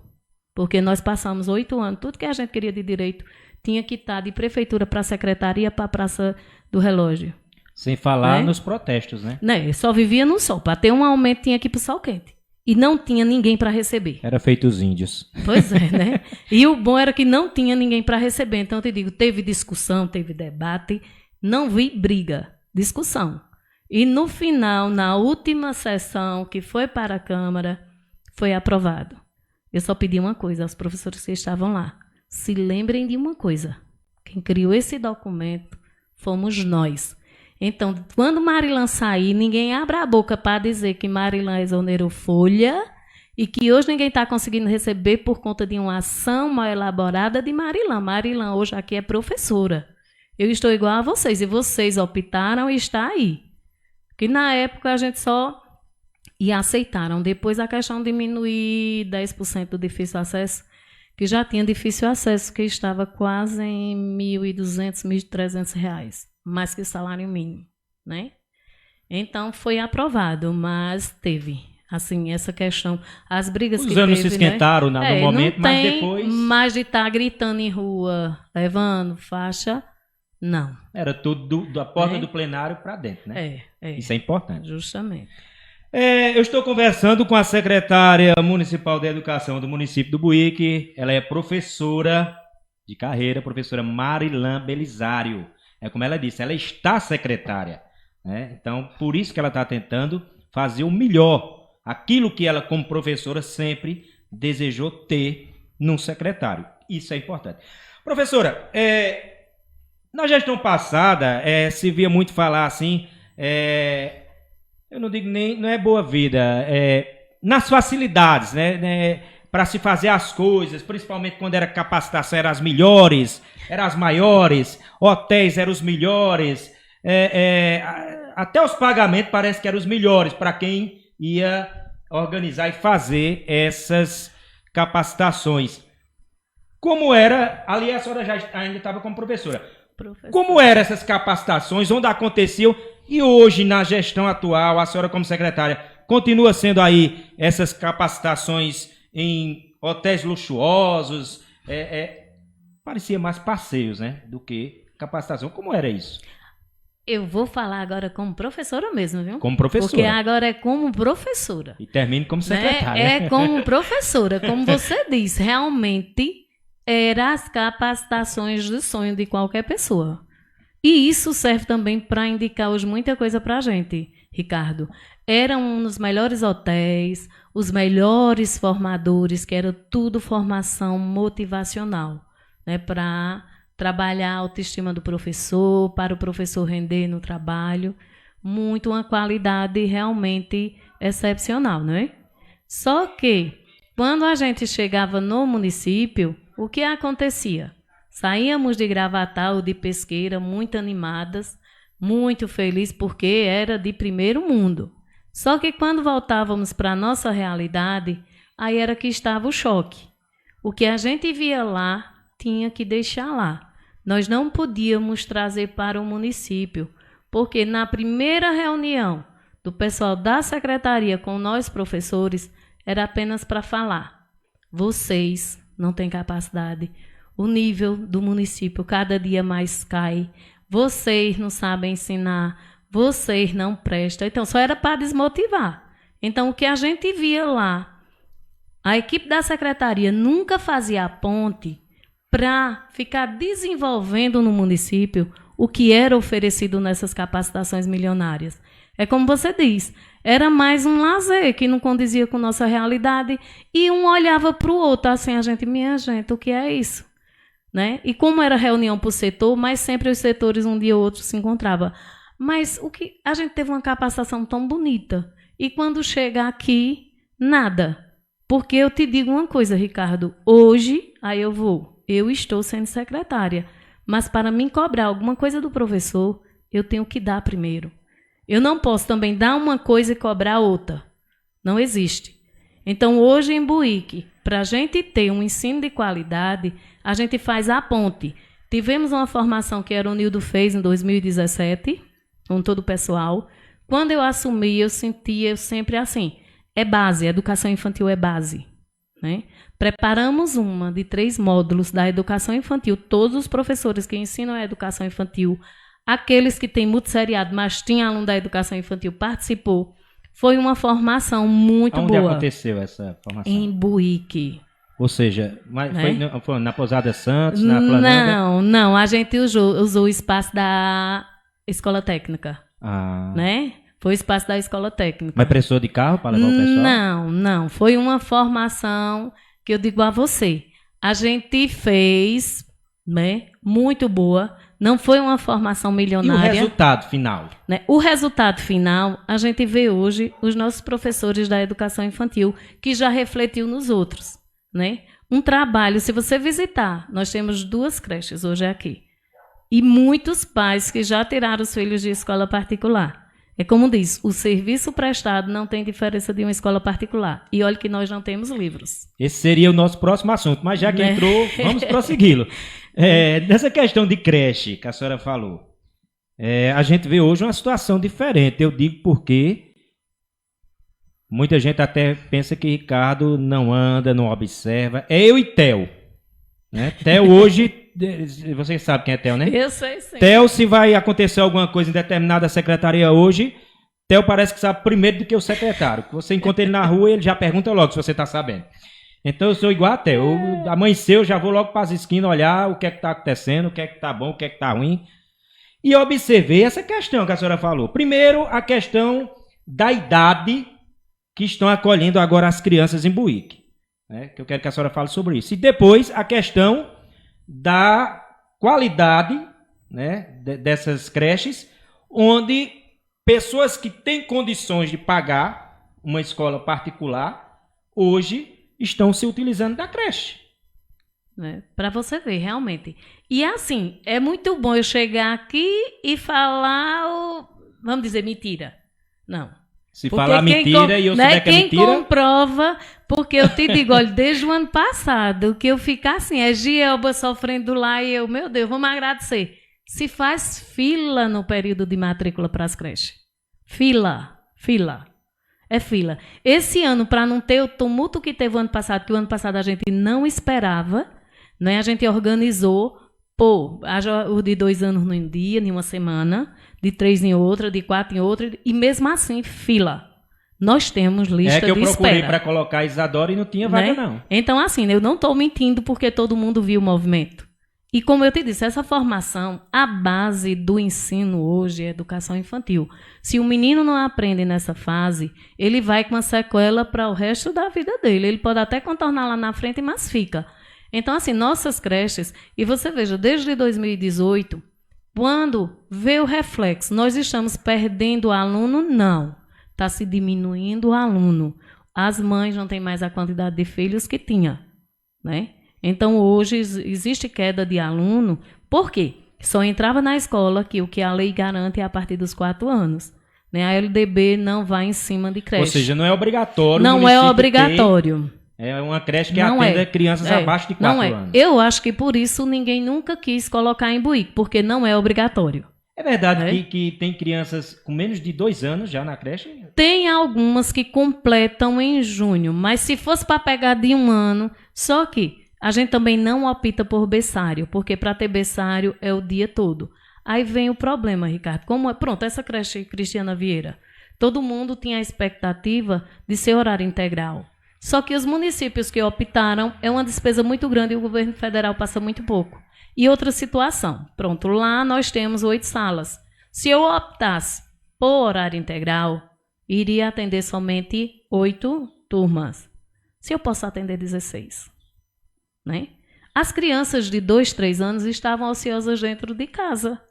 Porque nós passamos 8 anos, tudo que a gente queria de direito tinha que estar de prefeitura para a secretaria, para a Praça do Relógio. Sem falar nos protestos, né? Só vivia no sol. Para ter um aumento tinha que ir para o sol quente. E não tinha ninguém para receber. Era feito os índios. Pois é, né? E o bom era que não tinha ninguém para receber. Então, eu te digo, teve discussão, teve debate, não vi briga, discussão. E no final, na última sessão, que foi para a Câmara, foi aprovado. Eu só pedi uma coisa aos professores que estavam lá. Se lembrem de uma coisa. Quem criou esse documento fomos nós. Então, quando Marilã sair, ninguém abra a boca para dizer que Marilã exonerou folha e que hoje ninguém está conseguindo receber por conta de uma ação mal elaborada de Marilã. Marilã hoje aqui é professora. Eu estou igual a vocês e vocês optaram e está aí. Que na época a gente só ia aceitaram. Depois a questão diminuir 10% do difícil acesso, que já tinha difícil acesso, que estava quase em R$1.200, R$1.300. Mais que o salário mínimo, né? Então, foi aprovado, mas teve, assim, essa questão, as brigas que teve... Os anos se esquentaram, né? No momento, mas depois... mais de estar gritando em rua, levando faixa, não. Era tudo da porta do plenário para dentro, né? Isso é importante. Justamente. Eu estou conversando com a secretária municipal de educação do município do Buíque. Ela é professora de carreira, professora Marilã Belisário. É como ela disse, ela está secretária, né? Então, por isso que ela está tentando fazer o melhor, aquilo que ela, como professora, sempre desejou ter num secretário. Isso é importante. Professora, na gestão passada, se via muito falar assim, eu não digo nem, não é boa vida, nas facilidades, né? Para se fazer as coisas, principalmente quando era capacitação, eram as melhores, eram as maiores, hotéis eram os melhores, até os pagamentos parece que eram os melhores para quem ia organizar e fazer essas capacitações. Como era, ali a senhora já ainda estava como professora, como eram essas capacitações, onde aconteciam, e hoje na gestão atual, a senhora como secretária, continua sendo aí essas capacitações em hotéis luxuosos, parecia mais passeios, né, do que capacitação. Como era isso? Eu vou falar agora como professora mesmo, viu? Como professora. Porque agora é como professora. E termine como secretária. É como professora. Como você disse, realmente eram as capacitações do sonho de qualquer pessoa. E isso serve também para indicar hoje muita coisa para a gente, Ricardo. Eram um dos melhores hotéis, os melhores formadores, que era tudo formação motivacional, né, para trabalhar a autoestima do professor, para o professor render no trabalho. Muito uma qualidade realmente excepcional, não é? Só que, quando a gente chegava no município, o que acontecia? Saíamos de Gravatal, de Pesqueira, muito animadas, muito felizes, porque era de primeiro mundo. Só que quando voltávamos para a nossa realidade, aí era que estava o choque. O que a gente via lá, tinha que deixar lá. Nós não podíamos trazer para o município, porque na primeira reunião do pessoal da secretaria com nós professores, era apenas para falar: vocês não têm capacidade, o nível do município cada dia mais cai, vocês não sabem ensinar, vocês não prestam. Então, só era para desmotivar. Então, o que a gente via lá, a equipe da secretaria nunca fazia a ponte para ficar desenvolvendo no município o que era oferecido nessas capacitações milionárias. É como você diz, era mais um lazer que não condizia com nossa realidade e um olhava para o outro assim, minha gente, o que é isso? Né? E como era reunião por setor, mas sempre os setores um dia ou outro se encontravam. Mas o que a gente teve uma capacitação tão bonita e quando chega aqui, nada. Porque eu te digo uma coisa, Ricardo, hoje, eu estou sendo secretária, mas para mim cobrar alguma coisa do professor, eu tenho que dar primeiro. Eu não posso também dar uma coisa e cobrar outra. Não existe. Então, hoje em Buíque, para a gente ter um ensino de qualidade, a gente faz a ponte. Tivemos uma formação que o Nildo fez em 2017, com todo o pessoal. Quando eu assumi, eu sentia sempre assim, é base, educação infantil é base. Né? Preparamos uma de 3 módulos da educação infantil, todos os professores que ensinam a educação infantil, aqueles que têm multisseriado, mas tinha aluno da educação infantil, participou. Foi uma formação muito boa. Onde aconteceu essa formação? Em Buíque. Ou seja, mas foi na Pousada Santos, na Planalda? Não, a gente usou o espaço da Escola Técnica. Né? Foi o espaço da Escola Técnica. Mas prestou de carro para levar o pessoal? Não. Foi uma formação que eu digo a você. A gente fez, né, muito boa. Não foi uma formação milionária. E o resultado final? Né? O resultado final, a gente vê hoje os nossos professores da educação infantil, que já refletiu nos outros. Né? Um trabalho, se você visitar, nós temos 2 creches hoje aqui. E muitos pais que já tiraram os filhos de escola particular. É como diz, o serviço prestado não tem diferença de uma escola particular. E olha que nós não temos livros. Esse seria o nosso próximo assunto, mas já que entrou, vamos prossegui-lo. Nessa questão de creche que a senhora falou, a gente vê hoje uma situação diferente. Eu digo porque muita gente até pensa que Ricardo não anda, não observa. É eu e Theo. Né? Theo hoje... Você sabe quem é Theo, né? Eu sei sim. Theo, se vai acontecer alguma coisa em determinada secretaria hoje, Theo parece que sabe primeiro do que o secretário. Você encontra ele na rua e ele já pergunta logo se você está sabendo. Então eu sou igual a Theo. Amanheceu, eu já vou logo para as esquinas olhar o que é que está acontecendo, o que é que está bom, o que é que está ruim. E observei essa questão que a senhora falou. Primeiro, a questão da idade que estão acolhendo agora as crianças em Buíque. Né? Que eu quero que a senhora fale sobre isso. E depois, a questão da qualidade, né, dessas creches, onde pessoas que têm condições de pagar uma escola particular, hoje estão se utilizando da creche. Para você ver, realmente. E assim, é muito bom eu chegar aqui e falar, vamos dizer, mentira. Não. Se falar mentira e eu souber que é mentira... Quem comprova, porque eu te digo, olha, desde o ano passado, que eu fico assim, Gielba sofrendo lá e eu, meu Deus, vamos agradecer. Se faz fila no período de matrícula para as creches. Fila. É fila. Esse ano, para não ter o tumulto que teve o ano passado, que o ano passado a gente não esperava, né? A gente organizou, o de 2 anos num dia, em uma semana, de 3 em outra, de 4 em outra, e mesmo assim, fila. Nós temos lista de espera. É que eu procurei para colocar Isadora e não tinha vaga, né? não. Então, assim, eu não estou mentindo porque todo mundo viu o movimento. E como eu te disse, essa formação, a base do ensino hoje é educação infantil. Se o menino não aprende nessa fase, ele vai com uma sequela para o resto da vida dele. Ele pode até contornar lá na frente, mas fica. Então, assim, nossas creches, e você veja, desde 2018, quando vê o reflexo, nós estamos perdendo o aluno? Não. Está se diminuindo o aluno. As mães não têm mais a quantidade de filhos que tinha, né? Então, hoje existe queda de aluno. Por quê? Só entrava na escola que o que a lei garante é a partir dos 4 anos. Né? A LDB não vai em cima de creche. Ou seja, não é obrigatório. Não é obrigatório. É uma creche que atenda crianças abaixo de 4 anos. Eu acho que por isso ninguém nunca quis colocar em Buíque, porque não é obrigatório. É verdade que tem crianças com menos de 2 anos já na creche? Tem algumas que completam em junho, mas se fosse para pegar de 1 ano, só que a gente também não opta por berçário, porque para ter berçário é o dia todo. Aí vem o problema, Ricardo. Pronto, essa creche Cristiana Vieira, todo mundo tinha a expectativa de ser horário integral. Só que os municípios que optaram é uma despesa muito grande e o governo federal passa muito pouco. E outra situação, pronto, lá nós temos 8 salas. Se eu optasse por horário integral, iria atender somente 8 turmas. Se eu posso atender 16. Né? As crianças de 2, 3 anos estavam ociosas dentro de casa.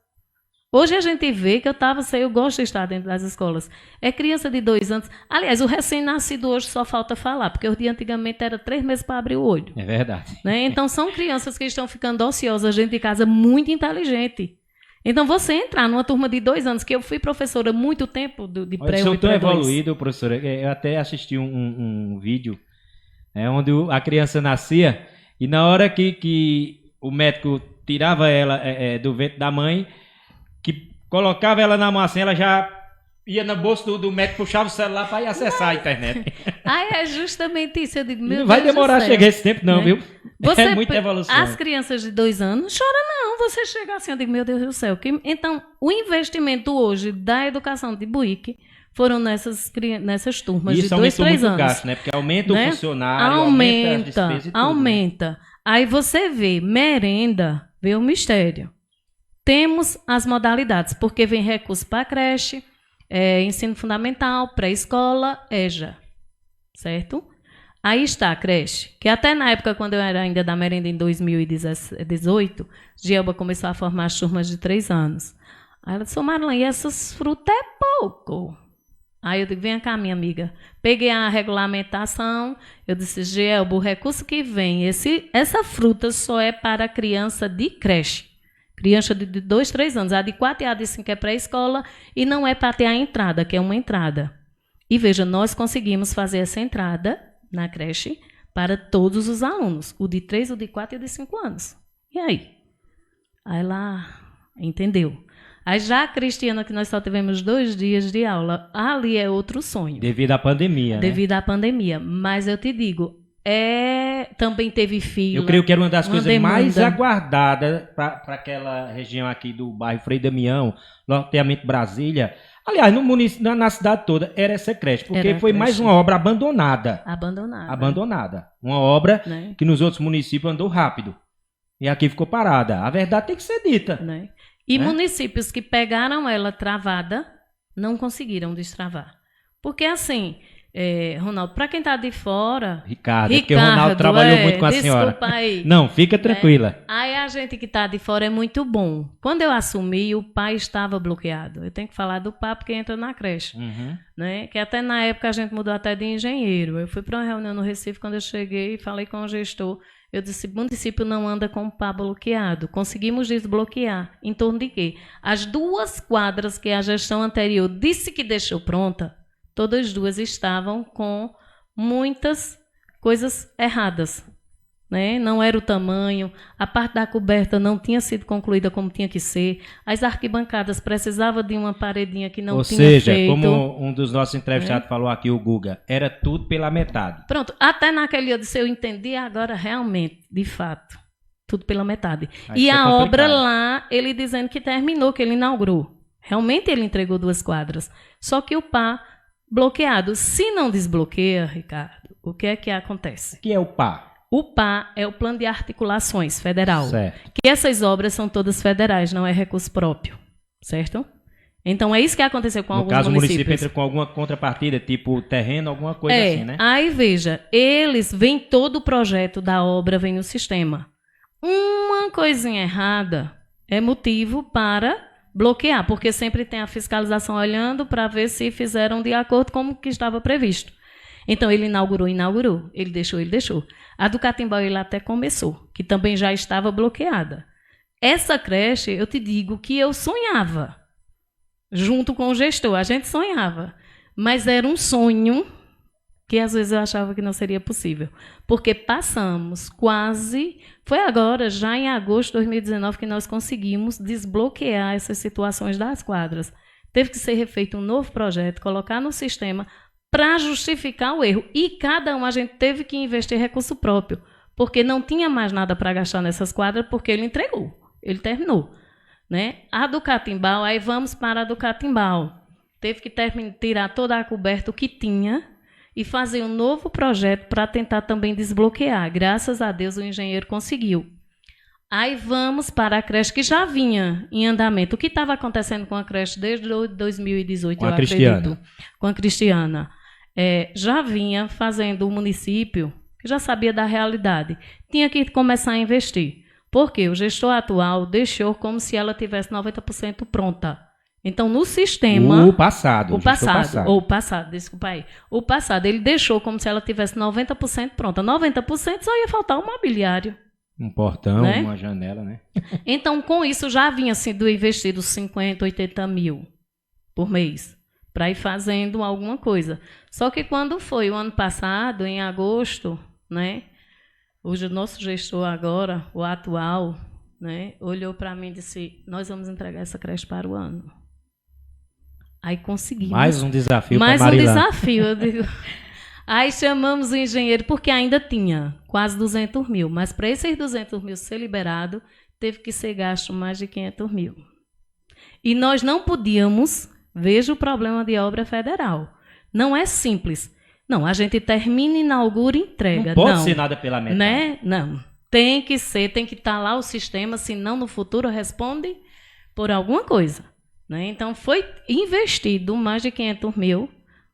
Hoje a gente vê que eu gosto de estar dentro das escolas. É criança de 2 anos. Aliás, o recém-nascido hoje só falta falar, porque o dia antigamente era 3 meses para abrir o olho. É verdade. Né? Então são crianças que estão ficando ociosas dentro de casa, muito inteligente. Então você entrar numa turma de 2 anos, que eu fui professora há muito tempo de pré-1 e sou tão pré-2. evoluído, professora. Eu até assisti um vídeo onde a criança nascia. E na hora que o médico tirava ela do ventre da mãe, que colocava ela na mão assim, ela já ia no bolso do médico, puxava o celular para ir acessar a internet. É justamente isso. Eu digo, não vai demorar a chegar esse tempo não, né? Viu? É muita evolução. As crianças de 2 anos, não chora não. Você chega assim, eu digo, meu Deus do céu. Então, o investimento hoje da educação de Buíque foram nessas turmas de 2, 3 anos. Gasto, né? Porque aumenta o funcionário, aumenta as despesas e tudo. Aumenta. Aí você vê merenda, vê o mistério. Temos as modalidades, porque vem recurso para creche, ensino fundamental, pré-escola, EJA. Certo? Aí está a creche, que até na época, quando eu era ainda da merenda em 2018, Gielba começou a formar as turmas de 3 anos. Aí ela disse, Marlene, essas frutas é pouco. Aí eu digo, vem cá, minha amiga. Peguei a regulamentação, eu disse, Gielba, o recurso que vem, essa fruta só é para criança de creche. Criança de 2, 3 anos. A de 4 e a de 5 é pré-escola e não é para ter a entrada, que é uma entrada. E veja, nós conseguimos fazer essa entrada na creche para todos os alunos. O de 3, o de 4 e o de 5 anos. E aí? Aí ela entendeu. Aí já a Cristiana, que nós só tivemos 2 dias de aula, ali é outro sonho. Devido à pandemia, Devido à pandemia. Mas eu te digo, também teve fila. Eu creio que era uma das coisas mais aguardadas para aquela região aqui do bairro Frei Damião, loteamento Brasília. Aliás, no município, na cidade toda, era essa creche, porque foi mais uma obra abandonada. Abandonada. Uma obra que nos outros municípios andou rápido. E aqui ficou parada. A verdade tem que ser dita. E municípios que pegaram ela travada, não conseguiram destravar. Porque assim, Ronaldo, para quem está de fora... Ricardo, porque o Ronaldo trabalhou muito com a senhora. Desculpa aí. Não, fica tranquila. Aí a gente que está de fora é muito bom. Quando eu assumi, o pai estava bloqueado. Eu tenho que falar do pai porque entra na creche. Né? Que até na época a gente mudou até de engenheiro. Eu fui para uma reunião no Recife, quando eu cheguei e falei com o gestor. Eu disse, o município não anda com o pá bloqueado. Conseguimos desbloquear. Em torno de quê? As 2 quadras que a gestão anterior disse que deixou pronta, todas as 2 estavam com muitas coisas erradas. Né? Não era o tamanho, a parte da coberta não tinha sido concluída como tinha que ser, as arquibancadas precisavam de uma paredinha que não tinha feito. Ou seja, como um dos nossos entrevistados falou aqui, o Guga, era tudo pela metade. Pronto, até naquele eu disse, eu entendi agora realmente, de fato, tudo pela metade. E a obra lá, ele dizendo que terminou, que ele inaugurou. Realmente ele entregou 2 quadras. Só que o PA bloqueado. Se não desbloqueia, Ricardo, o que é que acontece? O que é o PA? O PA é o Plano de Articulações Federal. Certo. Que essas obras são todas federais, não é recurso próprio, certo? Então é isso que aconteceu com alguns municípios. No caso, o município entra com alguma contrapartida, tipo terreno, alguma coisa assim, né? Aí veja, eles vêm todo o projeto da obra, vem no sistema. Uma coisinha errada é motivo para bloquear, porque sempre tem a fiscalização olhando para ver se fizeram de acordo com o que estava previsto. Então, ele inaugurou, ele deixou. A do Catimbau, ele até começou, que também já estava bloqueada. Essa creche, eu te digo que eu sonhava, junto com o gestor, a gente sonhava, mas era um sonho que às vezes eu achava que não seria possível, porque passamos quase, foi agora, já em agosto de 2019, que nós conseguimos desbloquear essas situações das quadras. Teve que ser refeito um novo projeto, colocar no sistema para justificar o erro. E cada um a gente teve que investir recurso próprio, porque não tinha mais nada para gastar nessas quadras, porque ele entregou, ele terminou. Né? A do Catimbau, aí vamos para a do Catimbau. Teve que tirar toda a coberta que tinha e fazer um novo projeto para tentar também desbloquear. Graças a Deus o engenheiro conseguiu. Aí vamos para a creche que já vinha em andamento. O que estava acontecendo com a creche desde 2018, com a Cristiana. Acredito, com a Cristiana. Já vinha fazendo o município, que já sabia da realidade, tinha que começar a investir. Porque o gestor atual deixou como se ela tivesse 90% pronta. Então, no sistema... O passado, desculpa aí. O passado, ele deixou como se ela tivesse 90% pronta. 90% só ia faltar o mobiliário. Um portão, né? Uma janela, né? Então, com isso, já havia sido investido 50, 80 mil por mês para ir fazendo alguma coisa. Só que quando foi o ano passado, em agosto, né? O nosso gestor agora, o atual, né, olhou para mim e disse, nós vamos entregar essa creche para o ano. Aí conseguimos. Mais um desafio para Marilã. Mais um desafio, eu digo. Aí chamamos o engenheiro, porque ainda tinha quase 200 mil, mas para esses 200 mil ser liberado, teve que ser gasto mais de 500 mil. E nós não podíamos, veja o problema de obra federal, não é simples. Não, a gente termina, inaugura e entrega. Não pode ser nada pela metade. Né? Não. Tem que estar lá o sistema, senão no futuro responde por alguma coisa. Né? Então, foi investido mais de 500 mil,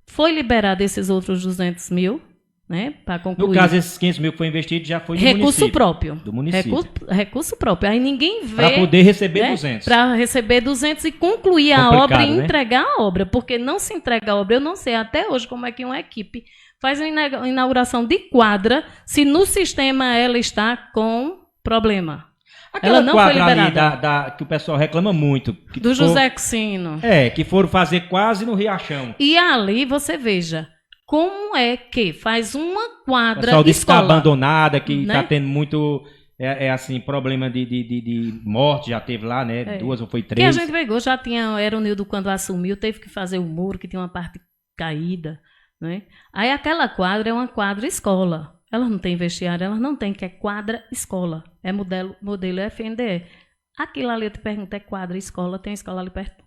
foi liberado esses outros 200 mil, né, para concluir. No caso, esses 500 mil que foi investido já foi do recurso município. Próprio. Do município. Recurso próprio. Aí ninguém vê... Para poder receber 200. Para receber 200 e concluir a obra e entregar a obra. Porque não se entrega a obra. Eu não sei até hoje como é que uma equipe faz uma inauguração de quadra se no sistema ela está com problema. Aquela ela não quadra foi liberada. Ali que o pessoal reclama muito. Do José Cusino. Que foram fazer quase no Riachão. E ali você veja... Como é que faz uma quadra escolar? O pessoal diz que está abandonada, que está tendo muito, assim, problema de morte, já teve lá, né? 2 ou foi 3. Que a gente pegou, já tinha, era o Nildo quando assumiu, teve que fazer o muro, que tinha uma parte caída, né? Aí aquela quadra é uma quadra escola. Ela não tem vestiário, ela não tem, que é quadra escola. É modelo FNDE. Aquilo ali, eu te pergunto, é quadra escola, tem escola ali perto.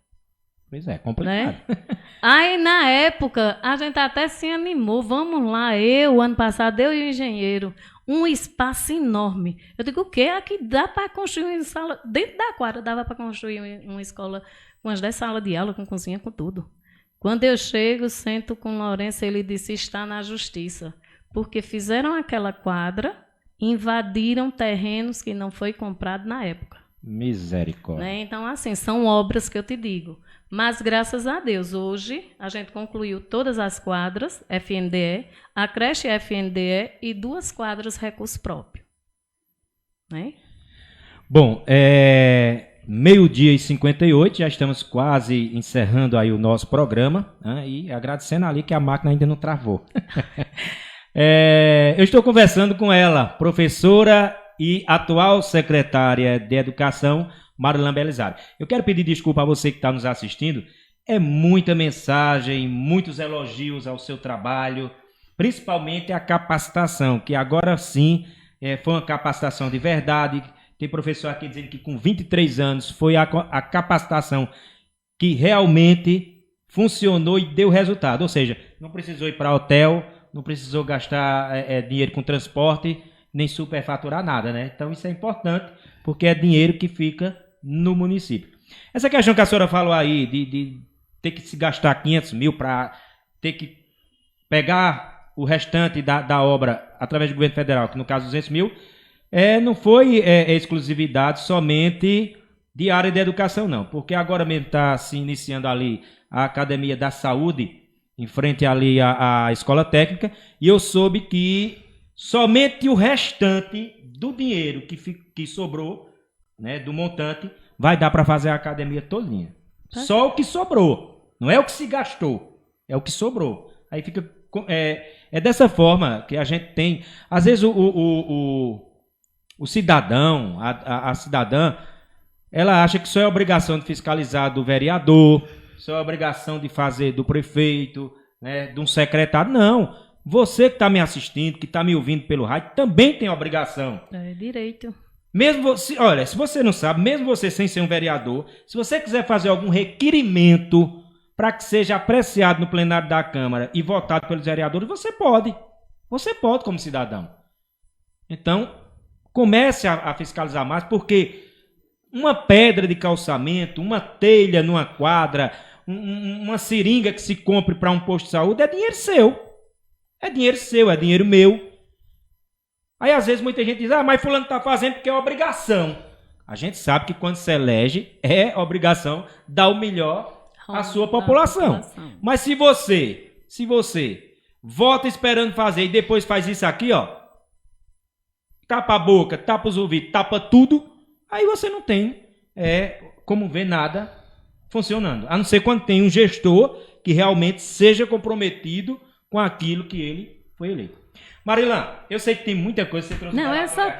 Pois é, complicado. Né? Aí, na época, a gente até se animou. Vamos lá, ano passado, eu e o engenheiro, um espaço enorme. Eu digo, o quê? Aqui dá para construir uma sala, dentro da quadra, dava para construir uma escola com umas 10 salas de aula, com cozinha, com tudo. Quando eu chego, sento com o Lourenço, ele disse, está na justiça. Porque fizeram aquela quadra, invadiram terrenos que não foi comprado na época. Misericórdia. Né? Então, assim, são obras que eu te digo. Mas, graças a Deus, hoje a gente concluiu todas as quadras FNDE, a creche FNDE e 2 quadras recurso próprio. Né? Bom, 12h58, já estamos quase encerrando aí o nosso programa, né? E agradecendo ali que a máquina ainda não travou. Eu estou conversando com ela, professora e atual secretária de Educação, Marilã Belisário. Eu quero pedir desculpa a você que está nos assistindo. É muita mensagem, muitos elogios ao seu trabalho, principalmente a capacitação, que agora sim foi uma capacitação de verdade. Tem professor aqui dizendo que com 23 anos foi a capacitação que realmente funcionou e deu resultado. Ou seja, não precisou ir para hotel, não precisou gastar dinheiro com transporte, nem superfaturar nada, né? Então isso é importante, porque é dinheiro que fica no município. Essa questão que a senhora falou aí, de ter que se gastar 500 mil para ter que pegar o restante da obra através do governo federal, que no caso 200 mil, não foi exclusividade somente de área de educação, não. Porque agora mesmo está se iniciando ali a Academia da Saúde, em frente ali à Escola Técnica, e eu soube que somente o restante do dinheiro que sobrou, né, do montante, vai dar para fazer a academia todinha. Só o que sobrou. Não é o que se gastou, é o que sobrou. Aí fica... É dessa forma que a gente tem... Às vezes o cidadão, a cidadã, ela acha que só é obrigação de fiscalizar do vereador, só é obrigação de fazer do prefeito, né, de um secretário. Não. Você que está me assistindo, que está me ouvindo pelo rádio, também tem obrigação. É direito. Mesmo você, olha, se você não sabe, mesmo você sem ser um vereador, se você quiser fazer algum requerimento para que seja apreciado no plenário da Câmara e votado pelos vereadores, você pode. Você pode como cidadão. Então, comece a fiscalizar mais, porque uma pedra de calçamento, uma telha numa quadra, uma seringa que se compre para um posto de saúde é dinheiro seu. É dinheiro seu, é dinheiro meu. Aí às vezes muita gente diz, mas fulano está fazendo porque é obrigação. A gente sabe que quando se elege, é obrigação dar o melhor à sua população. Mas se você vota esperando fazer e depois faz isso aqui, ó, tapa a boca, tapa os ouvidos, tapa tudo, aí você não tem como ver nada funcionando. A não ser quando tem um gestor que realmente seja comprometido com aquilo que ele foi eleito. Marilã, eu sei que tem muita coisa que você trouxe.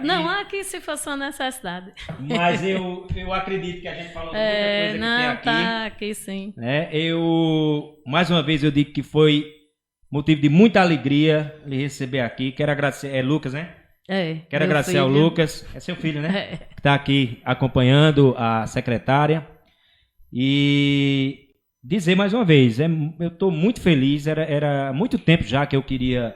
Não, aqui se fosse uma necessidade. Mas eu acredito que a gente falou de muita coisa que tem aqui. Tá aqui sim. Mais uma vez eu digo que foi motivo de muita alegria lhe receber aqui. Quero agradecer, Lucas, né? Quero agradecer ao Lucas, é seu filho, né? Que está aqui acompanhando a secretária. E dizer mais uma vez, eu estou muito feliz, era muito tempo já que eu queria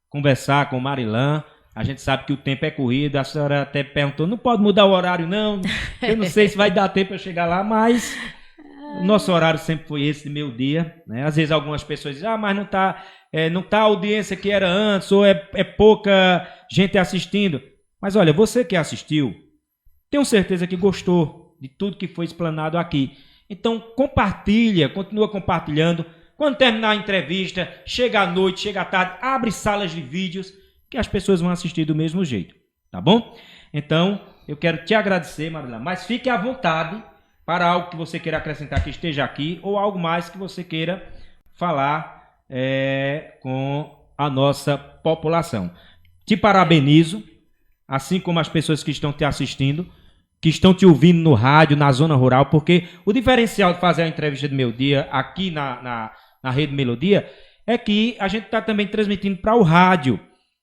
conversar com Marilã. A gente sabe que o tempo é corrido, a senhora até perguntou, não pode mudar o horário não, eu não sei se vai dar tempo para chegar lá, mas o nosso horário sempre foi esse de meio-dia, né? Às vezes algumas pessoas dizem, mas não tá a audiência que era antes, ou é pouca gente assistindo. Mas olha, você que assistiu, tenho certeza que gostou de tudo que foi explanado aqui. Então compartilha, continua compartilhando. Quando terminar a entrevista, chega à noite, chega à tarde, abre salas de vídeos que as pessoas vão assistir do mesmo jeito, tá bom? Então, eu quero te agradecer, Marilã, mas fique à vontade para algo que você queira acrescentar que esteja aqui ou algo mais que você queira falar com a nossa população. Te parabenizo, assim como as pessoas que estão te assistindo, que estão te ouvindo no rádio, na zona rural, porque o diferencial de fazer a entrevista do Meu Dia aqui na Rede Melodia é que a gente está também transmitindo para o rádio,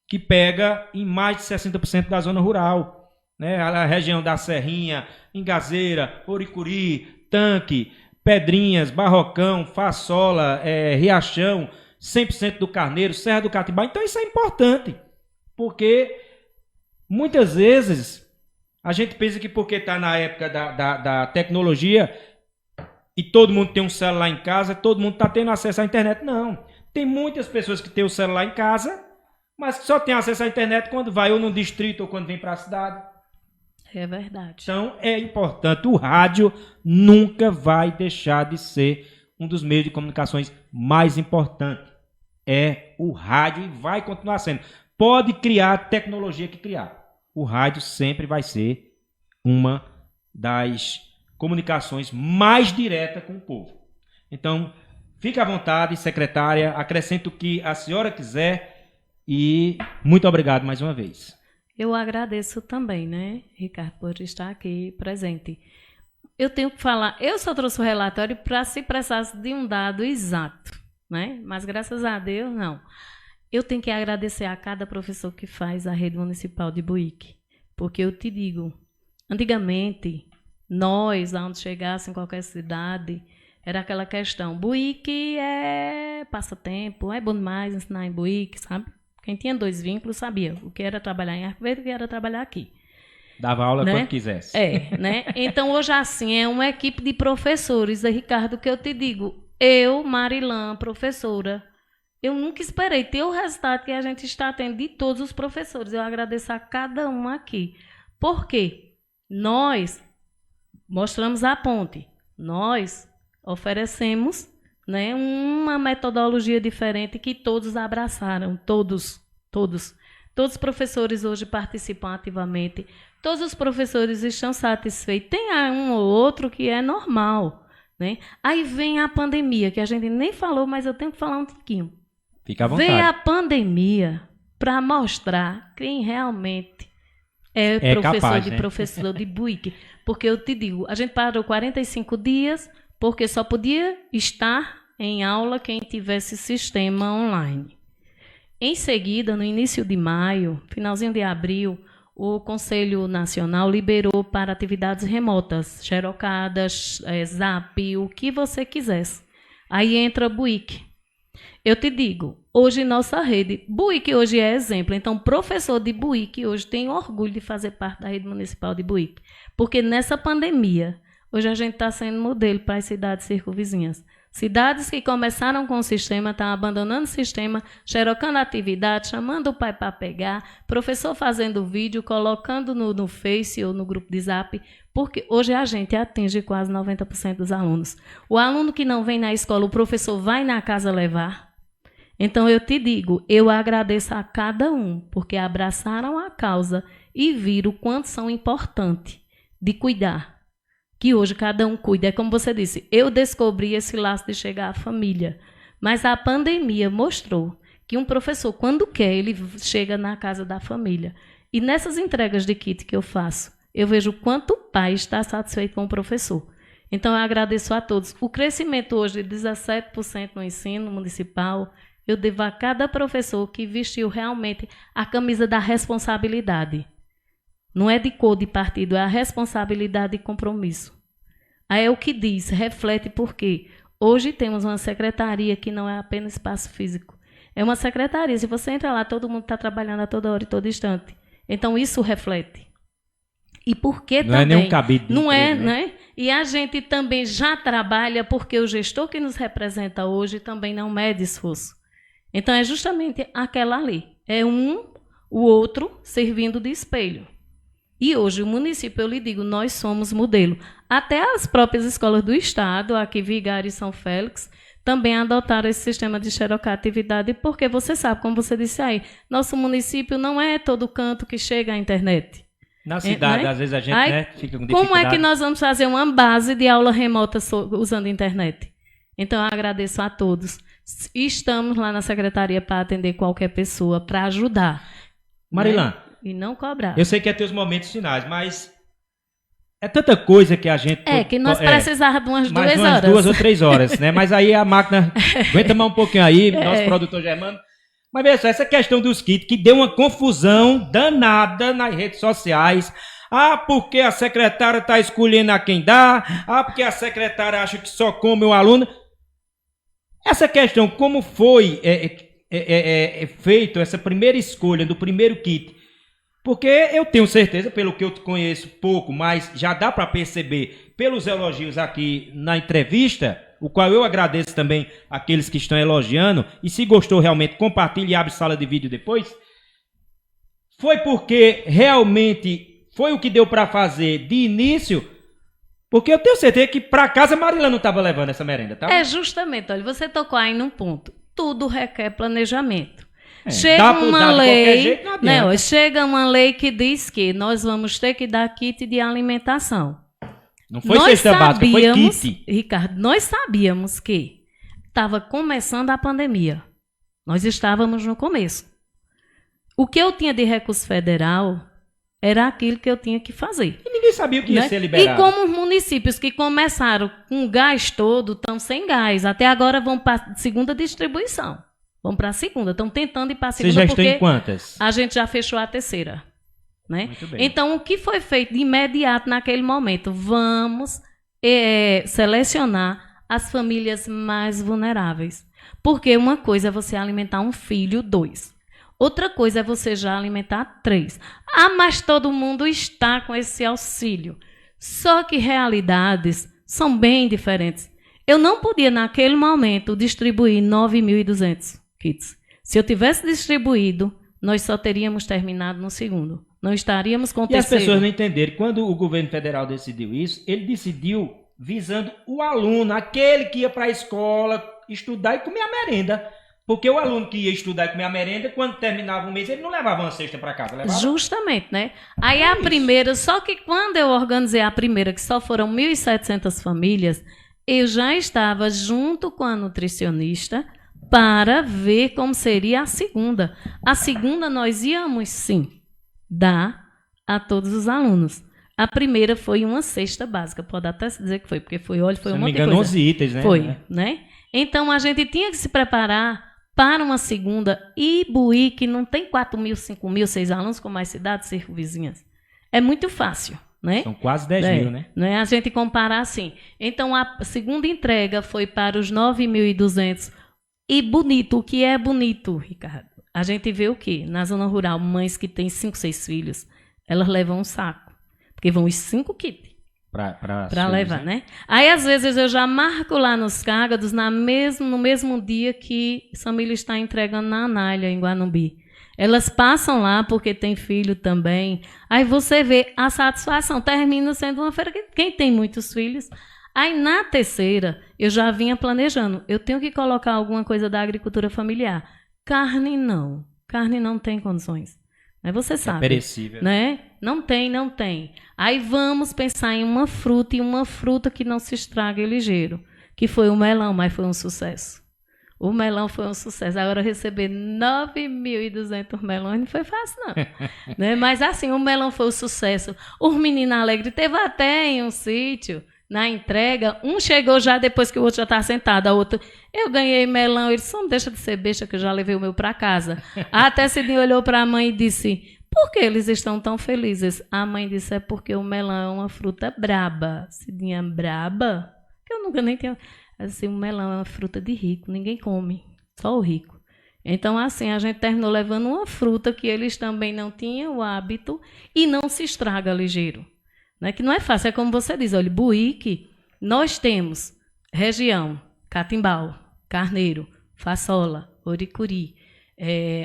que pega em mais de 60% da zona rural, né? A região da Serrinha, Ingazeira, Oricuri, Tanque, Pedrinhas, Barrocão, Façola, Riachão, 100% do Carneiro, Serra do Catibá. Então isso é importante, porque muitas vezes a gente pensa que porque está na época da tecnologia e todo mundo tem um celular em casa, todo mundo está tendo acesso à internet. Não. Tem muitas pessoas que têm o celular em casa, mas que só tem acesso à internet quando vai ou no distrito ou quando vem para a cidade. É verdade. Então é importante. O rádio nunca vai deixar de ser um dos meios de comunicações mais importantes. É o rádio e vai continuar sendo. Pode criar a tecnologia que criar. O rádio sempre vai ser uma das comunicações mais direta com o povo. Então, fique à vontade, secretária, acrescente o que a senhora quiser e muito obrigado mais uma vez. Eu agradeço também, né, Ricardo, por estar aqui presente. Eu tenho que falar, eu só trouxe o relatório para se precisasse de um dado exato, né? Mas graças a Deus, não. Eu tenho que agradecer a cada professor que faz a rede municipal de Buíque, porque eu te digo, antigamente, nós, onde chegasse em qualquer cidade, era aquela questão, Buíque é passatempo, é bom demais ensinar em Buíque, sabe? Quem tinha 2 vínculos sabia o que era trabalhar em Arco Verde e o que era trabalhar aqui. Dava aula né? quando quisesse. Né? Então, hoje, assim, é uma equipe de professores, Ricardo, que eu te digo, eu, Marilã, professora, eu nunca esperei ter o resultado que a gente está tendo de todos os professores. Eu agradeço a cada um aqui. Por quê? Nós mostramos a ponte, nós oferecemos, né, uma metodologia diferente que todos abraçaram, todos os professores hoje participam ativamente, todos os professores estão satisfeitos, tem um ou outro que é normal, né? Aí vem a pandemia, que a gente nem falou, mas eu tenho que falar um tiquinho. Fica à vontade. Veio a pandemia para mostrar quem realmente é professor capaz, de né? professor de Buíque. Porque eu te digo, a gente parou 45 dias porque só podia estar em aula quem tivesse sistema online. Em seguida, no início de maio, finalzinho de abril, o Conselho Nacional liberou para atividades remotas, xerocadas, Zap, o que você quisesse. Aí entra Buíque. Eu te digo, hoje nossa rede, Buíque hoje é exemplo, então professor de Buíque hoje tem orgulho de fazer parte da rede municipal de Buíque, porque nessa pandemia, hoje a gente está sendo modelo para as cidades circunvizinhas. Cidades que começaram com o sistema, estão abandonando o sistema, xerocando a atividade, chamando o pai para pegar, professor fazendo vídeo, colocando no Face ou no grupo de Zap, porque hoje a gente atinge quase 90% dos alunos. O aluno que não vem na escola, o professor vai na casa levar. Então, eu te digo, eu agradeço a cada um, porque abraçaram a causa e viram o quanto são importantes de cuidar. Que hoje cada um cuida. É como você disse, eu descobri esse laço de chegar à família. Mas a pandemia mostrou que um professor, quando quer, ele chega na casa da família. E nessas entregas de kit que eu faço, eu vejo o quanto o pai está satisfeito com o professor. Então, eu agradeço a todos. O crescimento hoje de 17% no ensino municipal, eu devo a cada professor que vestiu realmente a camisa da responsabilidade. Não é de cor de partido, é a responsabilidade e compromisso. Aí é o que diz, reflete por quê. Hoje temos uma secretaria que não é apenas espaço físico. É uma secretaria, se você entra lá, todo mundo está trabalhando a toda hora e todo instante. Então, isso reflete. E por que também? Não é nenhum cabide de não emprego, é, né? E a gente também já trabalha porque o gestor que nos representa hoje também não mede esforço. Então, é justamente aquela ali. É o outro servindo de espelho. E hoje o município, eu lhe digo, nós somos modelo. Até as próprias escolas do Estado, aqui Vigário e São Félix, também adotaram esse sistema de xerocatividade, porque você sabe, como você disse aí, nosso município não é todo canto que chega à internet. Na cidade, né? às vezes a gente fica com dificuldade. Como é que nós vamos fazer uma base de aula remota usando a internet? Então, eu agradeço a todos. Estamos lá na secretaria para atender qualquer pessoa, para ajudar. Marilã, né? E não cobrar. Eu sei que é teus momentos finais, mas é tanta coisa que a gente... que nós precisávamos de umas 2 mais horas. 2 ou 3 horas, né? Mas aí a máquina... Aguenta mais um pouquinho aí, nosso produtor Germano. Mas veja só, essa questão dos kits, que deu uma confusão danada nas redes sociais. Ah, porque a secretária está escolhendo a quem dá. Ah, porque a secretária acha que só come o aluno. Essa questão, como foi feito essa primeira escolha do primeiro kit? Porque eu tenho certeza, pelo que eu te conheço pouco, mas já dá para perceber pelos elogios aqui na entrevista, o qual eu agradeço também àqueles que estão elogiando, e se gostou realmente, compartilhe e abre sala de vídeo depois. Foi porque realmente foi o que deu para fazer de início, porque eu tenho certeza que para casa a Marilã não estava levando essa merenda, tá? Justamente, olha, você tocou aí num ponto. Tudo requer planejamento. Chega uma lei, jeito, chega uma lei que diz que nós vamos ter que dar kit de alimentação. Não foi cesta básica, foi kit. Ricardo, nós sabíamos que estava começando a pandemia. Nós estávamos no começo. O que eu tinha de recurso federal era aquilo que eu tinha que fazer. E ninguém sabia o que ia ser liberado. E como os municípios que começaram com o gás todo, estão sem gás. Até agora vão para a segunda distribuição. Vamos para a segunda. Estão tentando ir para a segunda. Você já estão em quantas? A gente já fechou a terceira. Né? Muito bem. Então, o que foi feito de imediato naquele momento? Vamos selecionar as famílias mais vulneráveis. Porque uma coisa é você alimentar um filho, 2. Outra coisa é você já alimentar 3. Ah, mas todo mundo está com esse auxílio. Só que realidades são bem diferentes. Eu não podia, naquele momento, distribuir 9.200 kits. Se eu tivesse distribuído, nós só teríamos terminado no segundo. Não estaríamos com o terceiro. E as pessoas não entenderam. Quando o governo federal decidiu isso, ele decidiu visando o aluno, aquele que ia para a escola estudar e comer a merenda. Porque o aluno que ia estudar e comer a merenda, quando terminava o mês, ele não levava uma cesta para casa. Levava... Justamente, né? Aí a primeira, só que quando eu organizei a primeira, que só foram 1.700 famílias, eu já estava junto com a nutricionista para ver como seria a segunda. A segunda nós íamos, sim, dar a todos os alunos. A primeira foi uma cesta básica, pode até se dizer que foi, porque foi óleo, foi um monte de coisa. Se não me engano, 11 itens, né? Foi, né? Então, a gente tinha que se preparar para uma segunda. E Buíque não tem 4.000, 5.000, 6 alunos, como as cidades circunvizinhas. É muito fácil. Né? São quase 10.000, né? Né? A gente comparar assim. Então, a segunda entrega foi para os 9.200. E bonito, o que é bonito, Ricardo? A gente vê o quê? Na zona rural, mães que têm 5, 6 filhos, elas levam um saco. Porque vão os 5 kits para levar, né? Aí, às vezes, eu já marco lá nos Cágados, no mesmo dia que Samília está entregando na Anália, em Guanumbi. Elas passam lá porque tem filho também. Aí você vê a satisfação. Termina sendo uma feira que quem tem muitos filhos. Aí na terceira, eu já vinha planejando. Eu tenho que colocar alguma coisa da agricultura familiar. Carne não tem condições. Mas você sabe. É perecível. Né? Não tem. Aí vamos pensar em uma fruta, e uma fruta que não se estraga ligeiro. Que foi o melão, mas foi um sucesso. O melão foi um sucesso. Agora, receber 9.200 melões não foi fácil, não. Né? Mas, assim, o melão foi um sucesso. Os meninos alegres. Teve até em um sítio, na entrega, um chegou já depois que o outro já estava sentado. A outra, eu ganhei melão. Ele disse, não deixa de ser besta que eu já levei o meu para casa. Até Cidinha olhou para a mãe e disse, por que eles estão tão felizes? A mãe disse, é porque o melão é uma fruta braba. Cidinha, braba? Que eu nunca nem tinha... Assim, o melão é uma fruta de rico, ninguém come, só o rico. Então, assim, a gente terminou levando uma fruta que eles também não tinham o hábito e não se estraga ligeiro. Né? Que não é fácil, é como você diz, olha, Buíque, nós temos região, Catimbau, Carneiro, Façola, Oricuri,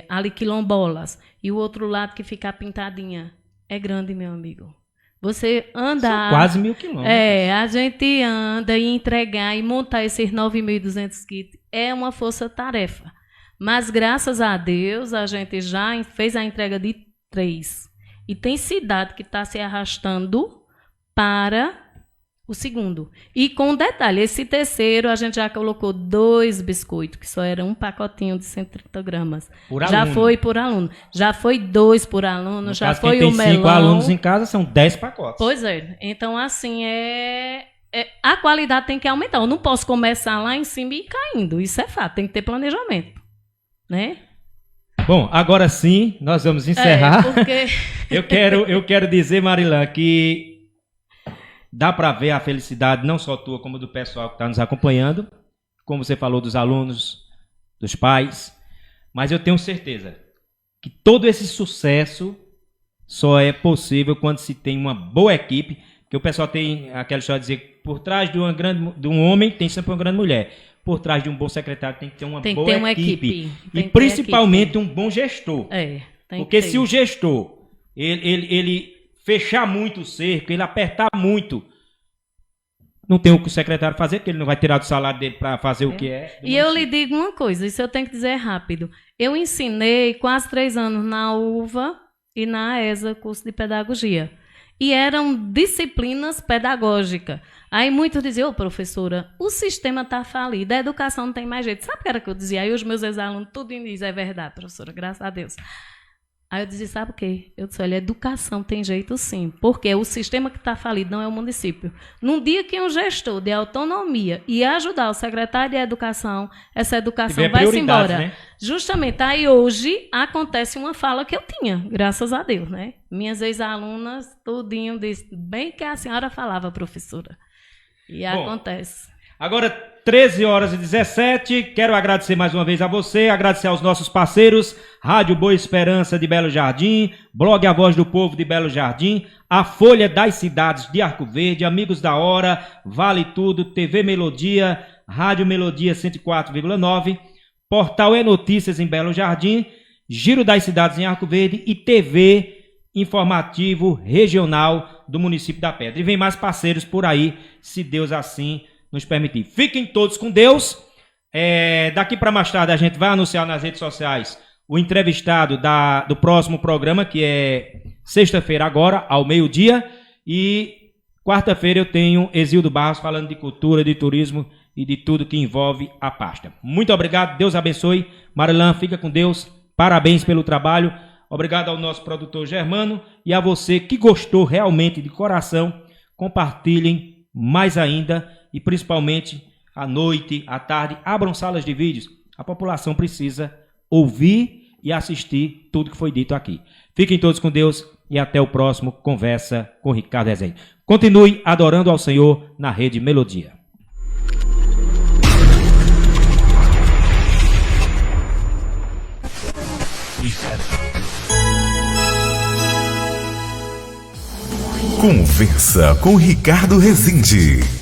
Aliquilombolas, e o outro lado que fica a Pintadinha. É grande, meu amigo. Você andar... São quase 1.000 quilômetros. A gente anda e entregar e montar esses 9.200 kits é uma força-tarefa. Mas, graças a Deus, a gente já fez a entrega de 3. E tem cidade que está se arrastando para o segundo. E com um detalhe, esse terceiro a gente já colocou 2 biscoitos, que só era um pacotinho de 130 gramas. Por já aluno. foi por aluno. Já foi 2 por aluno, No já caso, foi quem o tem melão. 5 alunos em casa, são 10 pacotes. Pois é. Então, assim, a qualidade tem que aumentar. Eu não posso começar lá em cima e ir caindo. Isso é fato, tem que ter planejamento. Né? Bom, agora sim, nós vamos encerrar. Porque... Eu quero dizer, Marilã, que dá para ver a felicidade, não só tua, como do pessoal que está nos acompanhando. Como você falou, dos alunos, dos pais. Mas eu tenho certeza que todo esse sucesso só é possível quando se tem uma boa equipe. Que o pessoal tem aquela história de dizer que por trás de um homem tem sempre uma grande mulher. Por trás de um bom secretário tem que ter uma boa equipe. E principalmente um bom gestor. Porque se o gestor ele fechar muito o cerco, ele apertar muito, não tem o que o secretário fazer, porque ele não vai tirar do salário dele para fazer o que é. E eu lhe digo uma coisa, isso eu tenho que dizer rápido. Eu ensinei quase 3 anos na UVA e na AESA, curso de pedagogia. E eram disciplinas pedagógicas. Aí muitos diziam, professora, o sistema está falido, a educação não tem mais jeito. Sabe o que era que eu dizia? Aí os meus ex-alunos tudo dizem, é verdade, professora, graças a Deus. Aí eu dizia, sabe o quê? Eu disse, olha, educação tem jeito sim, porque o sistema que está falido não é o município. Num dia que um gestor de autonomia ia ajudar o secretário de educação, essa educação vai-se embora. Né? Justamente, aí hoje acontece uma fala que eu tinha, graças a Deus, né? Minhas ex-alunas, tudinho disse, bem que a senhora falava, professora. E bom, acontece. Agora, 13h17, quero agradecer mais uma vez a você, agradecer aos nossos parceiros, Rádio Boa Esperança de Belo Jardim, Blog A Voz do Povo de Belo Jardim, a Folha das Cidades de Arco Verde, Amigos da Hora, Vale Tudo, TV Melodia, Rádio Melodia 104,9, Portal E Notícias em Belo Jardim, Giro das Cidades em Arco Verde e TV Informativo Regional do município da Pedra. E vem mais parceiros por aí, se Deus assim nos permitir. Fiquem todos com Deus. Daqui para mais tarde a gente vai anunciar nas redes sociais o entrevistado do próximo programa, que é sexta-feira agora, ao meio-dia. E quarta-feira eu tenho Exildo Barros falando de cultura, de turismo e de tudo que envolve a pasta. Muito obrigado, Deus abençoe. Marilã, fica com Deus. Parabéns pelo trabalho. Obrigado ao nosso produtor Germano e a você que gostou realmente de coração. Compartilhem mais ainda e principalmente à noite, à tarde, abram salas de vídeos. A população precisa ouvir e assistir tudo que foi dito aqui. Fiquem todos com Deus e até o próximo Conversa com Ricardo Rezende. Continue adorando ao Senhor na Rede Melodia. Conversa com Ricardo Rezende.